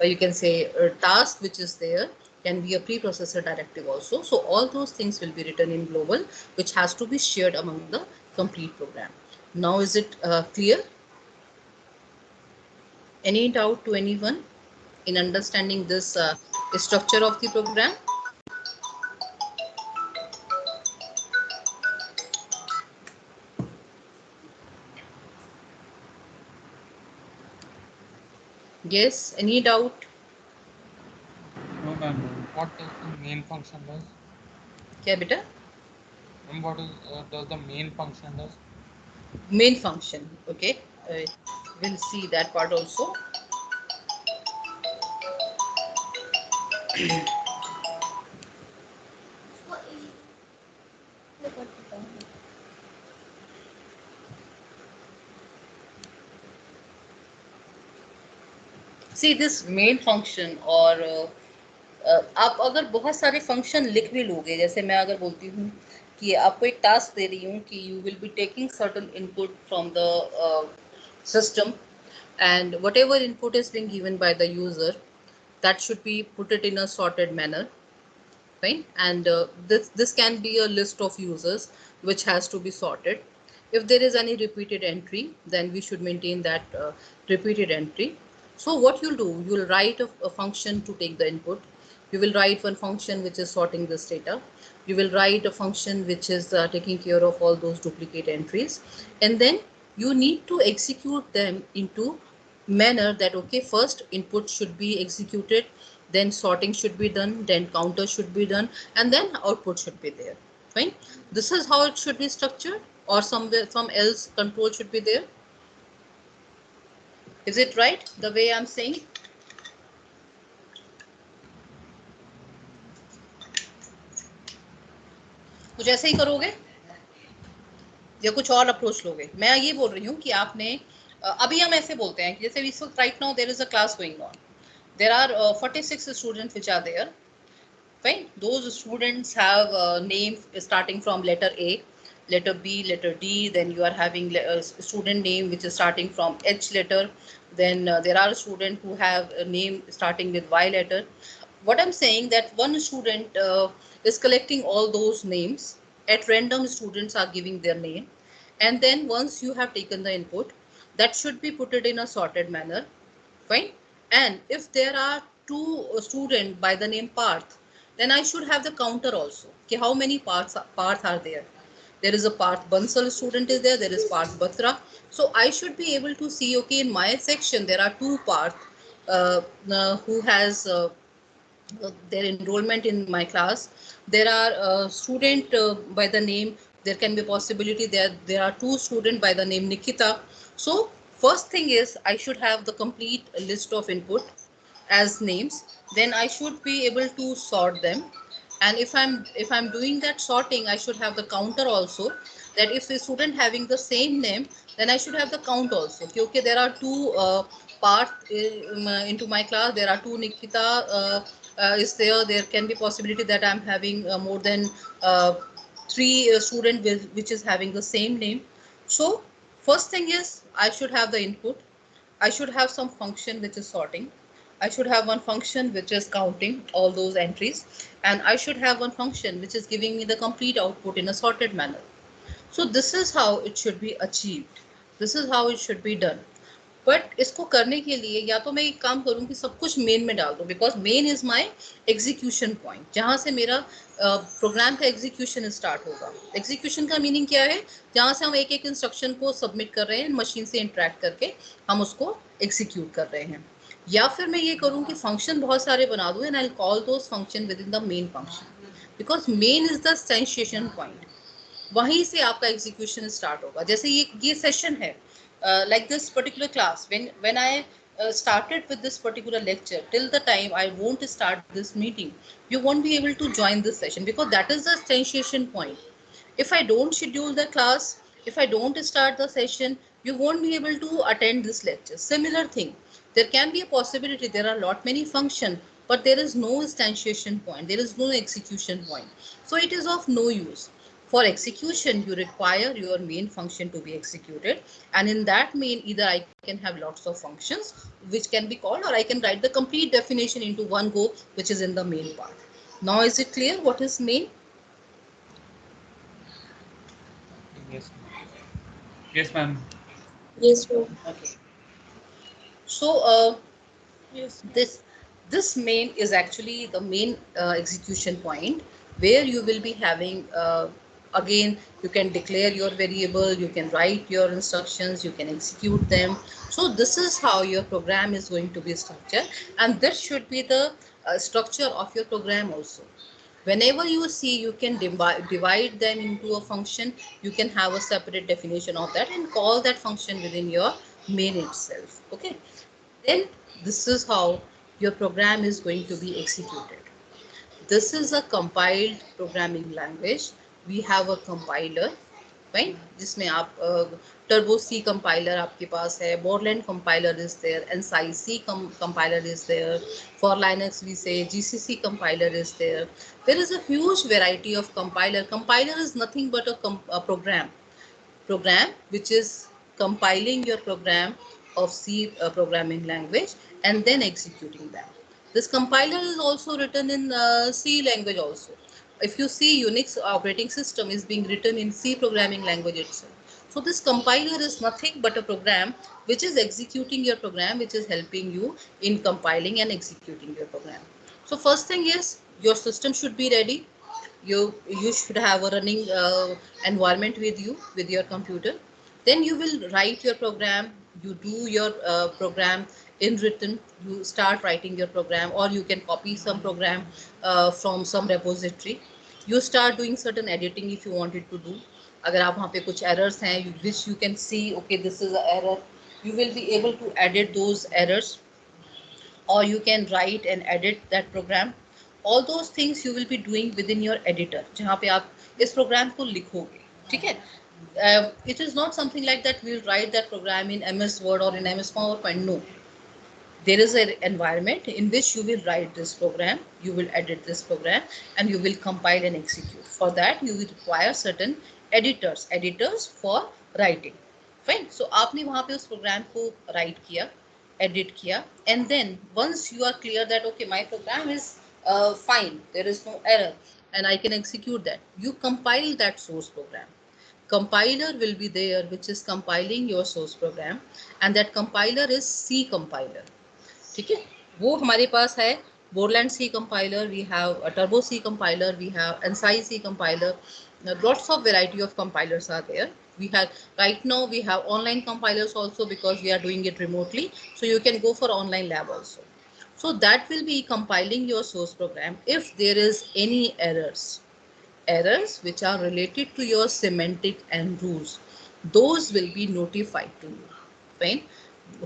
you can say a task which is there, can be a preprocessor directive also. So all those things will be written in global, which has to be shared among the complete program. Now is it clear? Any doubt to anyone in understanding this structure of the program? Yes, any doubt? No, ma'am. What does the main function does? क्या बेटा? And what is does the main function does? Main function, okay. We'll see that part also. See this main function, और आप अगर बहुत सारे function लिख भी लोगे, जैसे मैं अगर बोलती हूँ कि आपको एक टास्क दे रही हूँ कि you will be taking certain input from the system, and whatever input is being given by the user, that should be put it in a sorted manner. Fine. And this can be a list of users which has to be sorted. If there is any repeated entry, then we should maintain that repeated entry. So what you'll do, you'll write a function to take the input. You will write one function which is sorting this data. You will write a function which is taking care of all those duplicate entries, and then you need to execute them into manner that, okay, first input should be executed, then sorting should be done, then counter should be done, and then output should be there. Fine. This is how it should be structured, or somewhere some else control should be there. Is it right the way I'm saying? कुछ ऐसे ही करोगे या कुछ और approach लोगे? मैं ये बोल रही हूँ कि आपने अभी हम ऐसे बोलते हैं कि जैसे इस वक्त right now there is a class going on, there are 46 students which are there. Fine. Those students have name starting from letter A. letter B, letter D, then you are having a student name which is starting from H letter, then there are students who have a name starting with Y letter. What I'm saying that one student is collecting all those names at random. Students are giving their name, and then once you have taken the input, that should be put it in a sorted manner, fine. And if there are two students by the name Parth, then I should have the counter also. Okay, how many Parth are there? There is a Parth Bansal student is there. There is Parth Batra. So I should be able to see. Okay, in my section there are two Parth who has their enrollment in my class. There are student by the name. There can be possibility there are two students by the name Nikita. So first thing is I should have the complete list of input as names. Then I should be able to sort them. And if I'm doing that sorting, I should have the counter also, that if a student having the same name, then I should have the count also. Okay, okay, there are two parts into my class. There are two Nikita is there. There can be possibility that I'm having more than three student which is having the same name. So first thing is I should have the input. I should have some function which is sorting. I should have one function which is counting all those entries, and I should have one function which is giving me the complete output in a sorted manner. So this is how it should be achieved. This is how it should be done. But इसको करने के लिए या तो मैं एक काम करूं कि सब कुछ मेन में डाल दूं, because main is my execution point, जहां से मेरा प्रोग्राम का एग्जीक्यूशन स्टार्ट होगा. एग्जीक्यूशन का मीनिंग क्या है? जहां से हम एक एक इंस्ट्रक्शन को सबमिट कर रहे हैं, मशीन से इंटरेक्ट करके हम उसको एग्जीक्यूट कर रहे हैं. या फिर मैं ये करूं कि फंक्शन बहुत सारे बना दूं and I will call those function within the main function, because main is the instantiation point. वहीं से आपका एग्जीक्यूशन स्टार्ट होगा. जैसे ये सेशन है, like this particular class, when I started with this particular lecture, till the time I won't start this meeting, you won't be able to join this session, because that is the instantiation point. If I don't schedule the class, if I don't start the session, you won't be able to attend this lecture. Similar thing, there can be a possibility there are lot many function, but there is no instantiation point, there is no execution point, so it is of no use. For execution, you require your main function to be executed, and in that main, either I can have lots of functions which can be called, or I can write the complete definition into one go, which is in the main part. Now is it clear what is main? Yes. Yes, ma'am. Yes, ma'am. Okay. So Yes. this main is actually the main execution point, where you will be having again, you can declare your variable, you can write your instructions, you can execute them. So this is how your program is going to be structured, and this should be the structure of your program also. Whenever you see, you can divide them into a function, you can have a separate definition of that and call that function within your main itself. Okay, then this is how your program is going to be executed. This is a compiled programming language. We have a compiler, right? जिसमें आप Turbo C compiler आपके पास है, Borland compiler is there, ANSI C compiler is there. For Linux we say GCC compiler is there. There is a huge variety of compiler. Compiler is nothing but a program which is compiling your program of C programming language and then executing them. This compiler is also written in C language also. If you see, Unix operating system is being written in C programming language itself. So this compiler is nothing but a program which is executing your program, which is helping you in compiling and executing your program. So first thing is, your system should be ready. You should have a running environment with you, with your computer. Then you will write your program. You do your program in written. You start writing your program, or you can copy some program from some repository. You start doing certain editing if you wanted to do. अगर आप वहाँ पे कुछ errors हैं which you can see, okay, this is an error, you will be able to edit those errors, or you can write and edit that program. All those things you will be doing within your editor, जहाँ पे आप इस program को लिखोगे, ठीक है? It is not something like that we'll write that program in MS Word or in MS PowerPoint. No, there is an environment in which you will write this program, you will edit this program, and you will compile and execute. For that, you will require certain editors for writing. Fine. So आपने वहां पे उस programme को right किया, edit किया, and then once you are clear that okay my program is fine, there is no error and I can execute that, you compile that source program. Compiler will be there which is compiling your source program, and that compiler is C compiler. ठीक है, वो हमारे पास है. Borland C compiler, we have a Turbo C compiler, we have ANSI C compiler. Lots of variety of compilers are there. We have right now we have online compilers also because we are doing it remotely, so you can go for online lab also. So that will be compiling your source program. If there is any errors which are related to your semantic and rules, those will be notified to you. Fine.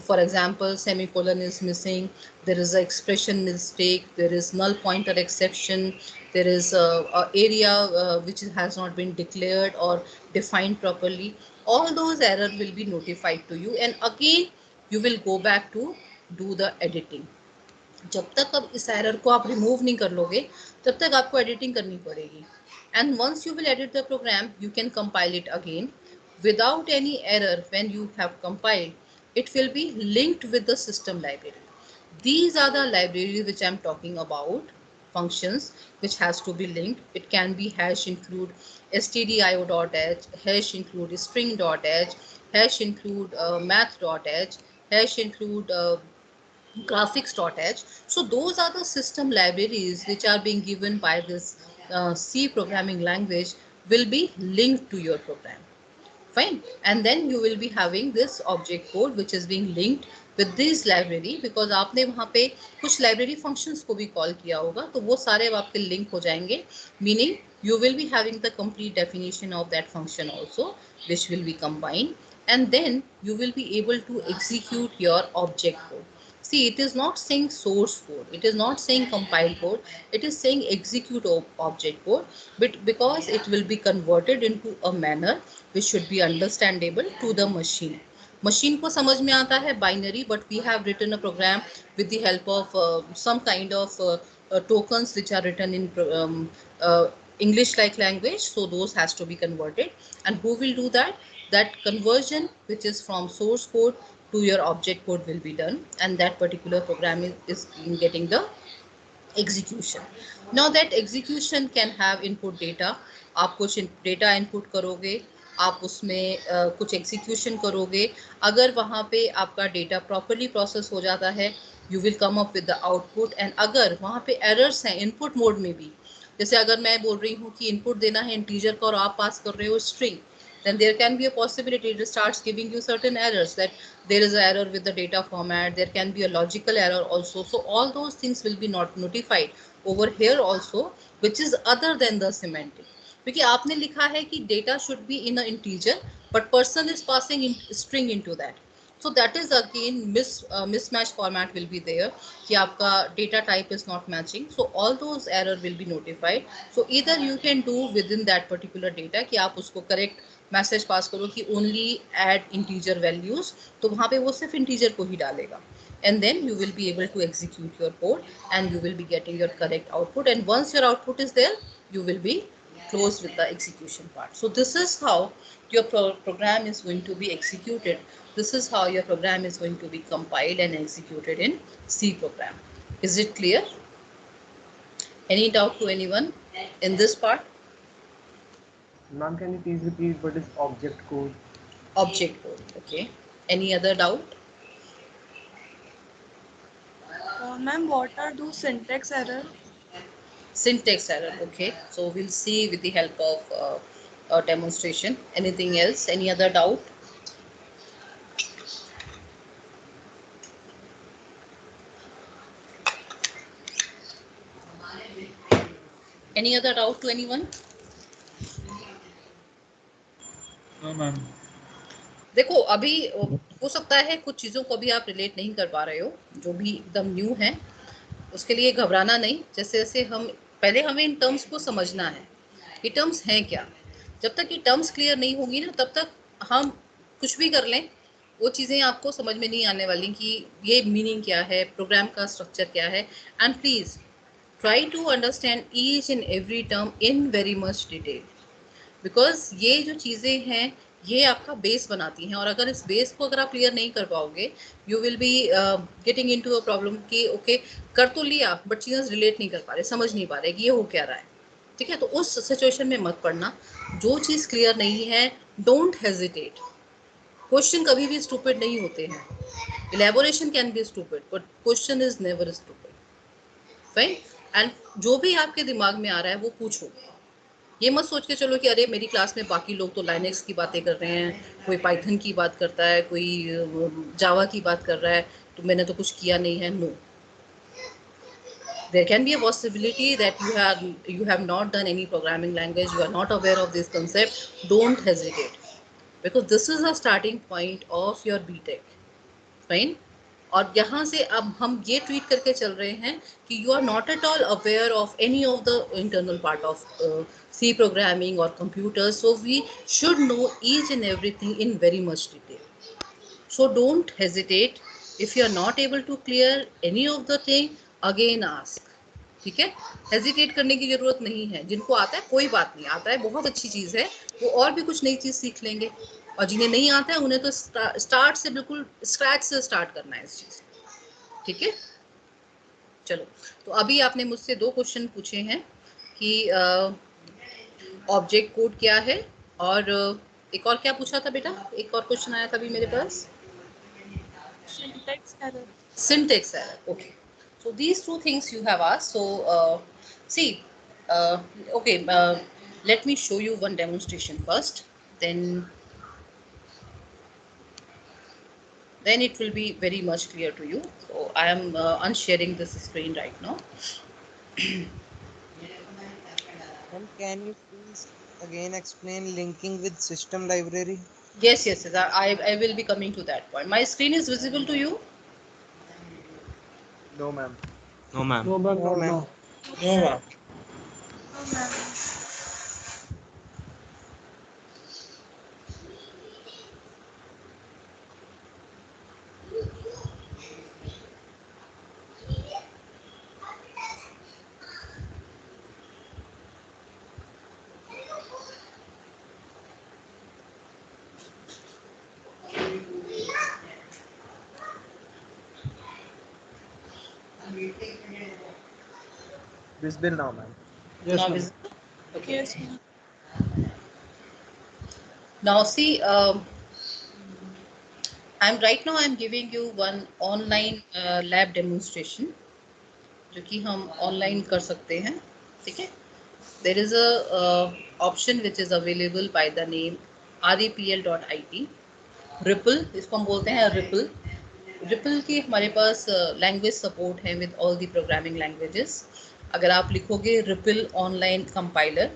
For example, semicolon is missing, there is an expression mistake, there is null pointer exception, there is a area which has not been declared or defined properly. All those errors will be notified to you, and again you will go back to do the editing. जब तक अब इस error को आप remove नहीं कर लोगे तब तक आपको एडिटिंग करनी पड़ेगी. And once you will edit the program you can compile it again without any error. When you have compiled, it will be linked with the system library. These are the libraries which I am talking about, functions which has to be linked. It can be hash include stdio.h, hash include string.h, hash include math.h, hash include graphics.h. So those are the system libraries which are being given by this C programming language, will be linked to your program. Fine. And then you will be having this object code which is being linked with this library, because आपने वहाँ पे कुछ library functions को भी call किया होगा, तो वो सारे आपके link हो जाएंगे, meaning you will be having the complete definition of that function also, which will be combined, and then you will be able to execute your object code. See, it is not saying source code, it is not saying compile code, it is saying execute object code, but because it will be converted into a manner which should be understandable to the machine. Machine को समझ में आता है binary, but we have written a program with the help of some kind of tokens which are written in English like language, so those has to be converted. And who will do that? That conversion which is from source code to your object code will be done, and that particular program is getting the execution. Now that execution can have input data. आप कुछ data input करोगे, आप उसमें कुछ execution करोगे. अगर वहाँ पे आपका डेटा प्रॉपरली प्रोसेस हो जाता है, you will come up with the output. And अगर वहाँ पे एरर्स हैं इनपुट मोड में भी, जैसे अगर मैं बोल रही हूँ कि इनपुट देना है इंटीजर का और आप पास कर रहे हो string, then there can be a possibility it starts giving you certain errors, that there is an error with the data format, there can be a logical error also. So all those things will be not notified over here also, which is other than the semantic. क्योंकि आपने लिखा है कि data should be in an integer, but person is passing in string into that. So that is again mismatch format will be there कि आपका data type is not matching. So all those error will be notified. So either you can do within that particular data कि आप उसको correct message pass करो कि only add integer values, तो वहाँ पे वो सिर्फ इंटीजर को ही डालेगा, and then you will be able to execute your code and you will be getting your correct output. And once your output is there, you will be closed with the execution part. So this is how your program is going to be executed. This is how your program is going to be compiled and executed in C program. Is it clear? Any doubt to anyone in this part? Ma'am, can you please repeat what is object code? Object code. Okay. Any other doubt? Ma'am, what are those syntax error? Syntax error. Okay. So we'll see with the help of a demonstration. Anything else? Any other doubt? Any other doubt to anyone? No, ma'am. देखो अभी हो सकता है कुछ चीज़ों को भी आप रिलेट नहीं कर पा रहे हो, जो भी एकदम न्यू है, उसके लिए घबराना नहीं. जैसे जैसे हम पहले हमें इन टर्म्स को समझना है, ये टर्म्स हैं क्या. जब तक ये टर्म्स क्लियर नहीं होगी ना, तब तक हम कुछ भी कर लें, वो चीज़ें आपको समझ में नहीं आने वाली कि ये मीनिंग क्या है, प्रोग्राम का स्ट्रक्चर क्या है. And please try to understand each and every term in very much detail. Because ये जो चीज़ें हैं ये आपका बेस बनाती हैं, और अगर इस बेस को अगर आप क्लियर नहीं कर पाओगे, you will be getting into a problem कि ओके कर तो लिया बट चीज़ें रिलेट नहीं कर पा रहे, समझ नहीं पा रहे कि ये हो क्या रहा है। ठीक है, तो उस सिचुएशन में मत पड़ना। जो चीज़ क्लियर नहीं है, डोंट हेजिटेट। क्वेश्चन कभी भी स्टूपिड नहीं होते हैं। Elaboration can be stupid but question is never stupid, fine. And जो भी आपके दिमाग में आ रहा है वो पूछो। ये मत सोच के चलो कि अरे मेरी क्लास में बाकी लोग तो लाइनेक्स की बातें कर रहे हैं, कोई पाइथन की बात करता है, कोई जावा की बात कर रहा है, तो मैंने तो कुछ किया नहीं है। No, there can be a possibility that you have not done any programming language, you are not aware of this concept. Don't hesitate, because this is the starting point of your BTech, fine। और यहाँ से अब हम ये treat करके चल रहे हैं कि you are not at all aware of any of the internal part of C programming or computer, so we should know each and everything in very much detail. So don't hesitate, if you are not able to clear any of the thing, again ask. ठीक है, hesitate करने की जरूरत नहीं है। जिनको आता है कोई बात नहीं, आता है बहुत अच्छी चीज़ है, वो और भी कुछ नई चीज़ सीख लेंगे। और जिन्हें नहीं आता है उन्हें तो स्टार्ट से, बिल्कुल स्क्रैच से स्टार्ट करना है इस चीज़। ठीक है, चलो। तो अभी आपने मुझसे 2 क्वेश्चन पूछे हैं कि ऑब्जेक्ट कोड क्या है, और एक और क्या पूछा था बेटा? एक और क्वेश्चन आया था अभी मेरे पास, Syntax error. syntax error. Okay, so these 2 things you have asked. So see, okay, let me show you one demonstration first, then it will be very much clear to you. So I am unsharing this screen right now. Ma'am, can you please again explain linking with system library? Yes, yes, yes, I will be coming to that point. My screen is visible to you? No, ma'am. No, ma'am. No, ma'am, No, ma'am. No, ma'am. No, ma'am. Visible now, ma'am. Yes, Now ma'am. visible? Okay. Yes, ma'am. Now see, I'm giving you one online lab demonstration, जो कि हम online कर सकते हैं। ठीक है, there is a option which is available by the name repl.it, ripple, इसको हम बोलते हैं रिपल। रिपल की हमारे पास लैंग्वेज सपोर्ट है with all the programming languages. अगर आप लिखोगे ripple online compiler,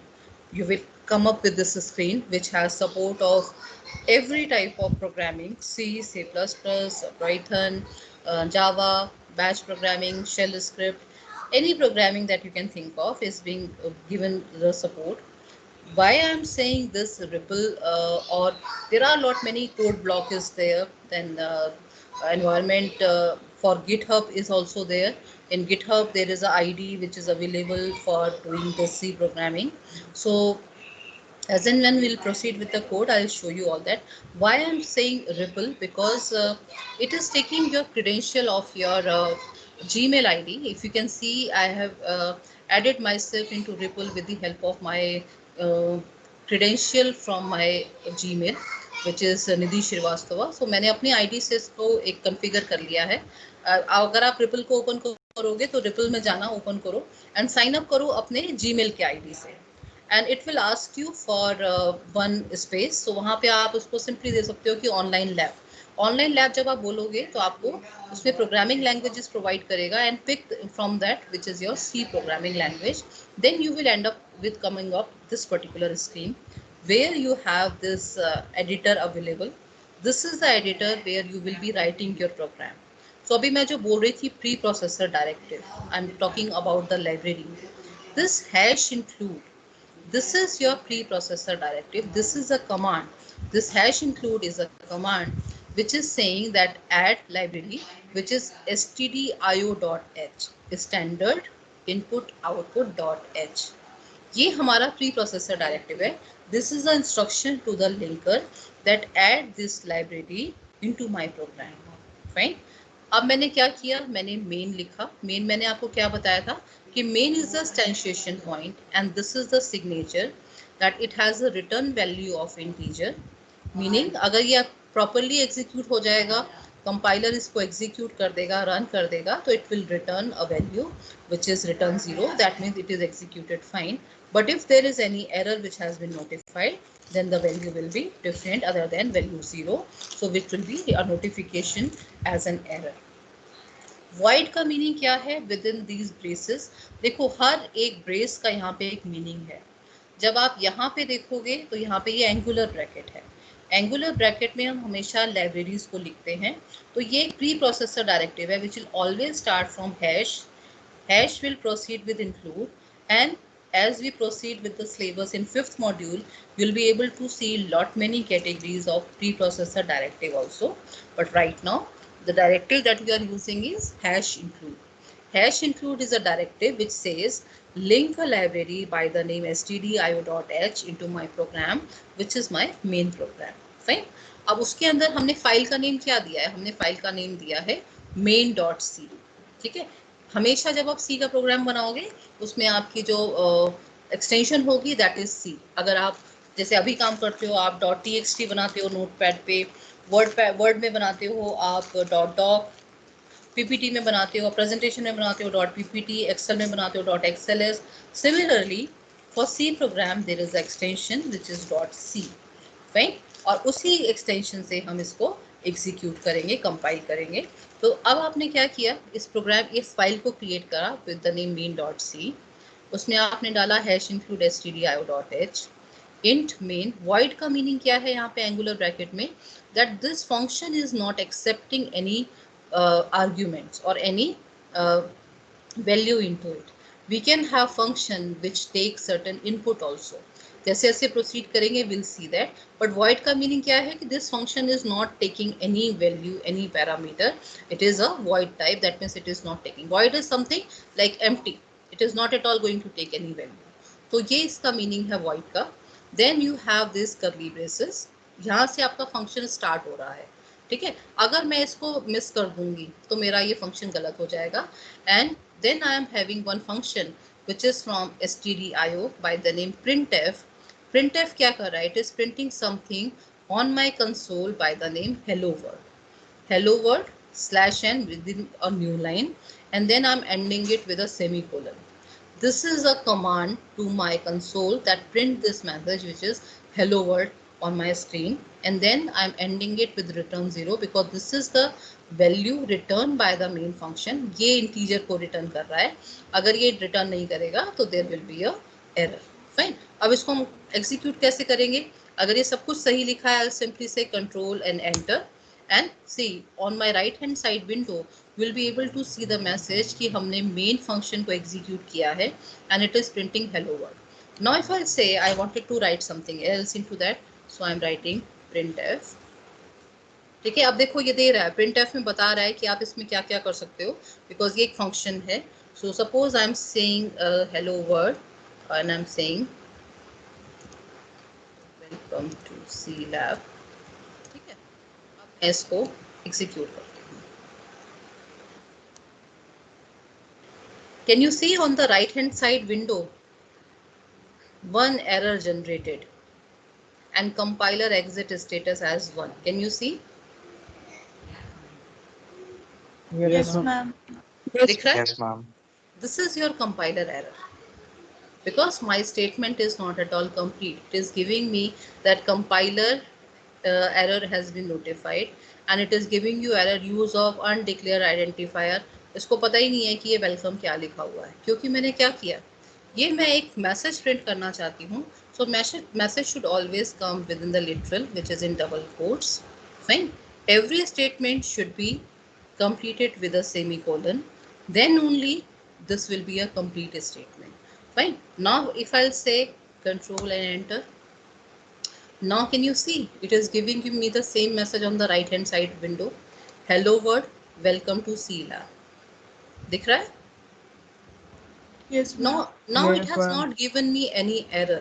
you will come up with this screen which has support of every type of programming: C, C++, Python, Java, batch programming, shell script, any programming that you can think of is being given the support. Why I'm saying this Ripple, or there are a lot many code block is there, then environment for GitHub is also there. In GitHub there is a ID which is available for doing the C programming. So as and when we'll proceed with the code, I'll show you all that. Why I'm saying Ripple, because it is taking your credential of your Gmail ID. If you can see, I have added myself into Ripple with the help of my credential from my Gmail, which is Nidhi Shrivastava. So मैंने अपनी ID से इसको एक configure कर लिया है। अगर आप Ripple को ओपन करोगे तो Ripple में जाना, ओपन करो एंड साइन अप करो अपने Gmail के ID से, and it will ask you for one space. So वहाँ पे आप उसको सिंपली दे सकते हो कि ऑनलाइन लैब। ऑनलाइन लैब जब आप बोलोगे तो आपको उसमें प्रोग्रामिंग लैंग्वेजेस प्रोवाइड करेगा, and pick from that which is your C programming language. Then you will end up with coming up this particular screen where you have this editor available. This is the editor where you will be writing your program. So अभी मैं जो बोल रही थी pre processor directive, I am talking about the library. This hash include, this is your preprocessor directive. This is a command. This hash include is a command which is saying that add library, which is stdio.h, standard input output.h. ये हमारा pre processor directive है. This is the instruction to the linker that add this library into my program. Fine. अब मैंने क्या किया, मैंने main लिखा. Main मैंने आपको क्या बताया था कि main is the instantiation point and this is the signature that it has a return value of integer. Meaning अगर ये प्रॉपरली एग्जीक्यूट हो जाएगा, कंपाइलर इसको एग्जीक्यूट कर देगा, रन कर देगा, तो it will return a value which is return 0. That means it is executed fine. But if there is any error which has been notified, then the value will be different other than value 0. So which will be a notification as an error. Void का meaning क्या है? Within these braces, देखो हर एक brace का यहाँ पे एक meaning है. जब आप यहाँ पे देखोगे तो यहाँ पे ये एंगुलर ब्रैकेट है. एंगुलर ब्रैकेट में हम हमेशा लाइब्रेरीज को लिखते हैं. तो ये एक प्री प्रोसेसर डायरेक्टिव है which will always start from hash. Hash will proceed with include, and as we proceed with the syllabus in 5th module, you'll be able to see lot many categories of preprocessor directive also. But right now, the directive that we are using is hash include. Hash include is a directive which says link a library by the name stdio.h into my program, which is my main program. Fine. अब उसके अंदर हमने file का name क्या दिया है? हमने file का नेम दिया है main.c. ठीक है. हमेशा जब आप सी का प्रोग्राम बनाओगे उसमें आपकी जो एक्सटेंशन होगी दैट इज सी. अगर आप जैसे अभी काम करते हो, आप .txt बनाते हो नोटपैड पे, वर्ड में बनाते हो आप .doc, पीपीटी में बनाते हो, प्रेजेंटेशन में बनाते हो .ppt, एक्सेल में बनाते हो .xls. Similarly for C program there is extension which is .c. Fine. और उसी एक्सटेंशन से हम इसको एग्जीक्यूट करेंगे, कंपाइल करेंगे. तो अब आपने क्या किया, इस प्रोग्राम इस फाइल को क्रिएट करा विद द नेम main.c. उसमें आपने डाला hash include stdio.h int main. Void का मीनिंग क्या है यहाँ पे एंगुलर ब्रैकेट में? That this function is not accepting any arguments और any value into it. We can have function which takes certain input also. जैसे जैसे प्रोसीड करेंगे will see that. But void का मीनिंग क्या है कि this function is not taking any value, any parameter. It is a void type. That means it is not taking. Void is something like empty. It is not at all going to take any value. तो ये इसका meaning है void का. Then you have this curly braces. यहाँ से आपका function start हो रहा है. ठीक है. अगर मैं इसको मिस कर दूंगी तो मेरा ये फंक्शन गलत हो जाएगा. And then I am having one function which is from stdio by the name printf. Printf क्या कर रहा है? It is printing something on my console by the name hello world. Hello world /n within a new line, and then I'm ending it with a semicolon. This is a command to my console that print this message which is hello world on my screen, and then I'm ending it with return 0 because this is the value return by the main function. ये integer को return कर रहा है. अगर ये return नहीं करेगा तो there will be a error. Fine. अब इसको हम एग्जीक्यूट कैसे करेंगे? अगर ये सब कुछ सही लिखा है, सिंपली से control and enter and see on my right hand side window will be able to see the message कि हमने मेन फंक्शन को एग्जीक्यूट किया है and it is printing hello world. Now if I say I wanted to write something else into that, so I am writing printf. ठीक है. अब देखो ये दे रहा है, printf में बता रहा है कि आप इसमें क्या क्या कर सकते हो बिकॉज ये एक फंक्शन है. So suppose I am saying hello world and I am saying welcome to C lab. ठीक है. अब मैं इसको एग्जीक्यूट करती हूँ. Can you see on the right hand side window one error generated and compiler exit status as 1. Can you see? Yes, ma'am. दिख रहा है? Yes, ma'am. This is your compiler error because my statement is not at all complete. It is giving me that compiler error has been notified and it is giving you error use of undeclared identifier. इसको पता ही नहीं है कि ये welcome क्या लिखा हुआ है क्योंकि मैंने क्या किया, ये मैं एक मैसेज प्रिंट करना चाहती हूँ. So message should always come within the literal which is in double quotes. Fine. Every statement should be completed with a semicolon, then only this will be a complete statement. Fine. Now if I'll say control and enter, now can you see it is giving me the same message on the right hand side window, hello world, welcome to C lab. दिख रहा है? Yes, now ma'am. now it Yes, has ma'am. not given me any error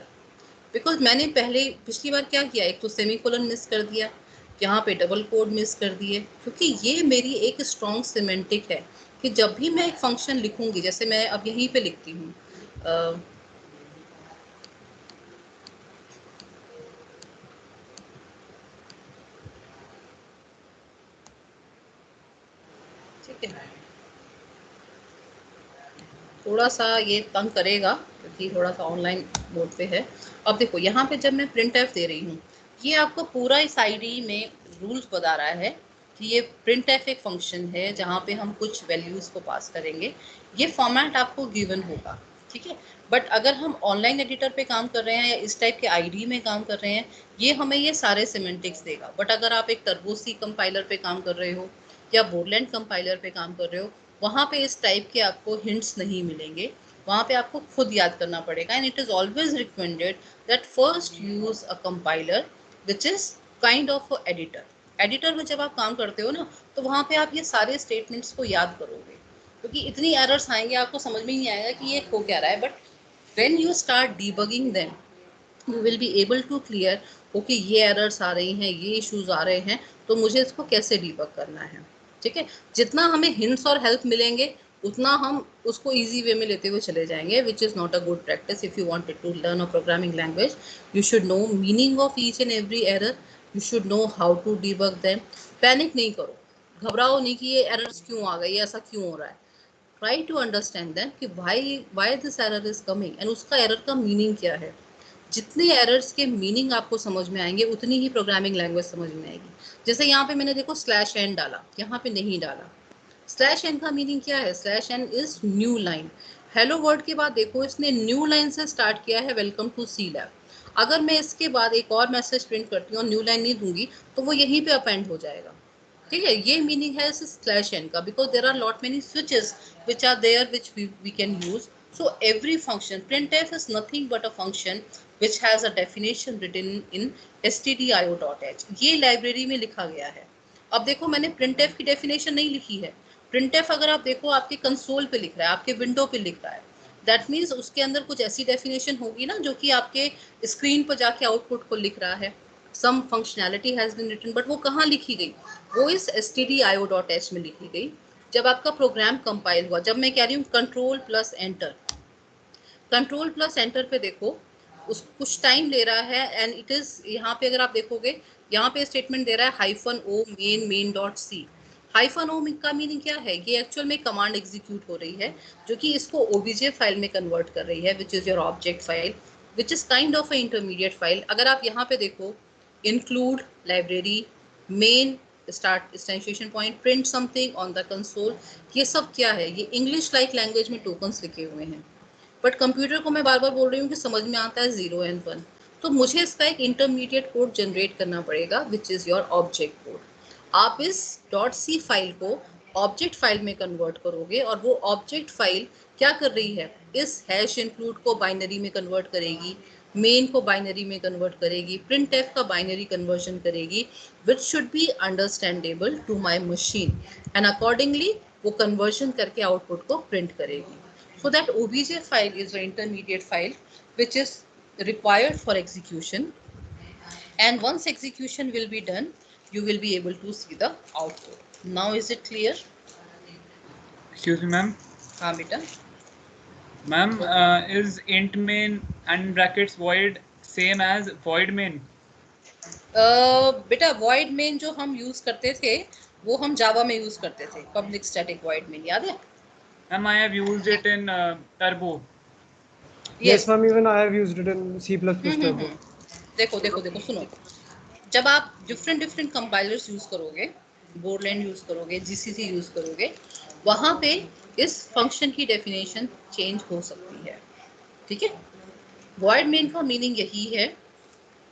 because मैंने पहले पिछली बार क्या किया, एक तो सेमीकोलन मिस कर दिया, यहाँ पे डबल कोड मिस कर दिए, क्योंकि ये मेरी एक स्ट्रॉन्ग सिमेंटिक है कि जब भी मैं एक फंक्शन लिखूंगी, जैसे मैं अब यहीं पे लिखती हूँ ठीक है, थोड़ा सा ये तंग करेगा क्योंकि थोड़ा सा ऑनलाइन मोड पे है। अब देखो यहाँ पे जब मैं प्रिंट एफ दे रही हूँ, ये आपको पूरा इस आईडी में रूल्स बता रहा है कि ये प्रिंट एफ एक फंक्शन है जहाँ पे हम कुछ वैल्यूज को पास करेंगे, ये फॉर्मेट आपको गिवन होगा, ठीक है। बट अगर हम ऑनलाइन एडिटर पे काम कर रहे हैं या इस टाइप के आईडी में काम कर रहे हैं, ये हमें ये सारे सिमेंटिक्स देगा। बट अगर आप एक टर्बो सी कंपाइलर पे काम कर रहे हो या बोरलैंड कंपाइलर पे काम कर रहे हो, वहाँ पे इस टाइप के आपको हिंट्स नहीं मिलेंगे, वहाँ पे आपको खुद याद करना पड़ेगा। And it is always recommended that first use a compiler which is kind of editor. Editor में जब आप काम करते हो ना, तो वहाँ पे आप ये सारे स्टेटमेंट्स को याद करोगे, क्योंकि इतनी एरर्स आएंगे आपको समझ में ही नहीं आएगा कि ये हो क्या रहा है। But when you start debugging them, you will be able to clear okay ये एरर्स आ रही हैं, ये इश्यूज आ रहे हैं, तो मुझे इसको कैसे डीबग करना है, ठीक है। जितना हमें हिंट्स और हेल्प मिलेंगे, उतना हम उसको इजी वे में लेते हुए चले जाएंगे, which is not a good practice. If you wanted to learn a programming language, you should know meaning of each and every error, you should know how to debug them. Panic नहीं करो, घबराओ नहीं कि ये errors क्यों आ गई, ऐसा क्यों हो रहा है। ट्राई टू अंडरस्टैंड दैम कि why this error is coming and उसका एरर का मीनिंग क्या है। जितने एरर्स के मीनिंग आपको समझ में आएंगे, उतनी ही प्रोग्रामिंग लैंग्वेज समझ में आएगी। जैसे यहाँ पे मैंने देखो स्लैश एन डाला, यहाँ पे नहीं डाला। स्लैश एन का मीनिंग क्या है? Slash N is new line. Hello world के बाद देखो इसने न्यू लाइन से स्टार्ट किया है, वेलकम टू सी लैब। अगर मैं इसके बाद एक और मैसेज प्रिंट करती हूँ और न्यू लाइन नहीं दूंगी, तो वो यहीं पे अपेंड हो जाएगा, ठीक है। ये मीनिंग है इस स्लैश एन का, because there are lot many switches which are there which we can use. So every function, printf is nothing but a function which has a definition written in stdio.h। ये library में लिखा गया है। अब देखो मैंने printf की definition नहीं लिखी है। printf अगर आप देखो आपके कंसोल पे लिख रहा है, आपके विंडो पे लिख रहा है, दैट मीन्स उसके अंदर कुछ ऐसी डेफिनेशन होगी ना जो कि आपके स्क्रीन पर जाके आउटपुट को लिख रहा है। Some functionality has been written, but वो कहाँ लिखी गई? वो इस stdio.h में लिखी गई। जब आपका प्रोग्राम कंपाइल हुआ, जब मैं कह रही हूँ control plus enter, control plus enter पे देखो, उस कुछ टाइम ले रहा है। एंड इट इज यहाँ पे अगर आप देखोगे, यहाँ पे स्टेटमेंट दे रहा है हाइफन ओ मेन डॉट सी। हाइफन ओ का मीनिंग क्या है? ये एक्चुअल में कमांड एग्जीक्यूट हो रही है जो कि इसको ओबीजे फाइल में कन्वर्ट कर रही है, which is your object file, which is kind of a intermediate file. अगर आप यहाँ पे देखो, include library, main, start instantiation point, print something on the console, ये सब क्या है? ये इंग्लिश लाइक लैंग्वेज में टोकन्स लिखे हुए हैं। बट कंप्यूटर को मैं बार बार बोल रही हूँ कि समझ में आता है 0 and 1। तो मुझे इसका एक इंटरमीडिएट कोड जनरेट करना पड़ेगा, विच इज योर ऑब्जेक्ट कोड। आप इस डॉट सी फाइल को ऑब्जेक्ट फाइल में कन्वर्ट करोगे, और वो ऑब्जेक्ट फाइल क्या कर रही है? इस हैश इंक्लूड को बाइनरी में कन्वर्ट करेगी, मेन को बाइनरी में कन्वर्ट करेगी, प्रिंट एफ का बाइनरी कन्वर्जन करेगी, which should be understandable to my machine, and accordingly वो कन्वर्जन करके आउटपुट को प्रिंट करेगी। So that obj file is the intermediate file which is required for execution, and once execution will be done, you will be able to see the output. Now is it clear? Excuse me, ma'am. हाँ बेटा। Ma'am, is int main and brackets void same as void main? बेटा void main जो हम use करते थे, वो हम जावा में यूज करते थे, पब्लिक स्टैटिक void main, याद है? Ma'am, I have used it in Turbo. Yes, ma'am. Even I have used it in C++ Turbo. देखो देखो देखो सुनो, जब आप डिफरेंट कंपाइलर्स यूज करोगे, बोरलैंड यूज करोगे, जीसीसी यूज करोगे, वहां पे इस फंक्शन की डेफिनेशन चेंज हो सकती है, ठीक है। वॉइड मेन का मीनिंग यही है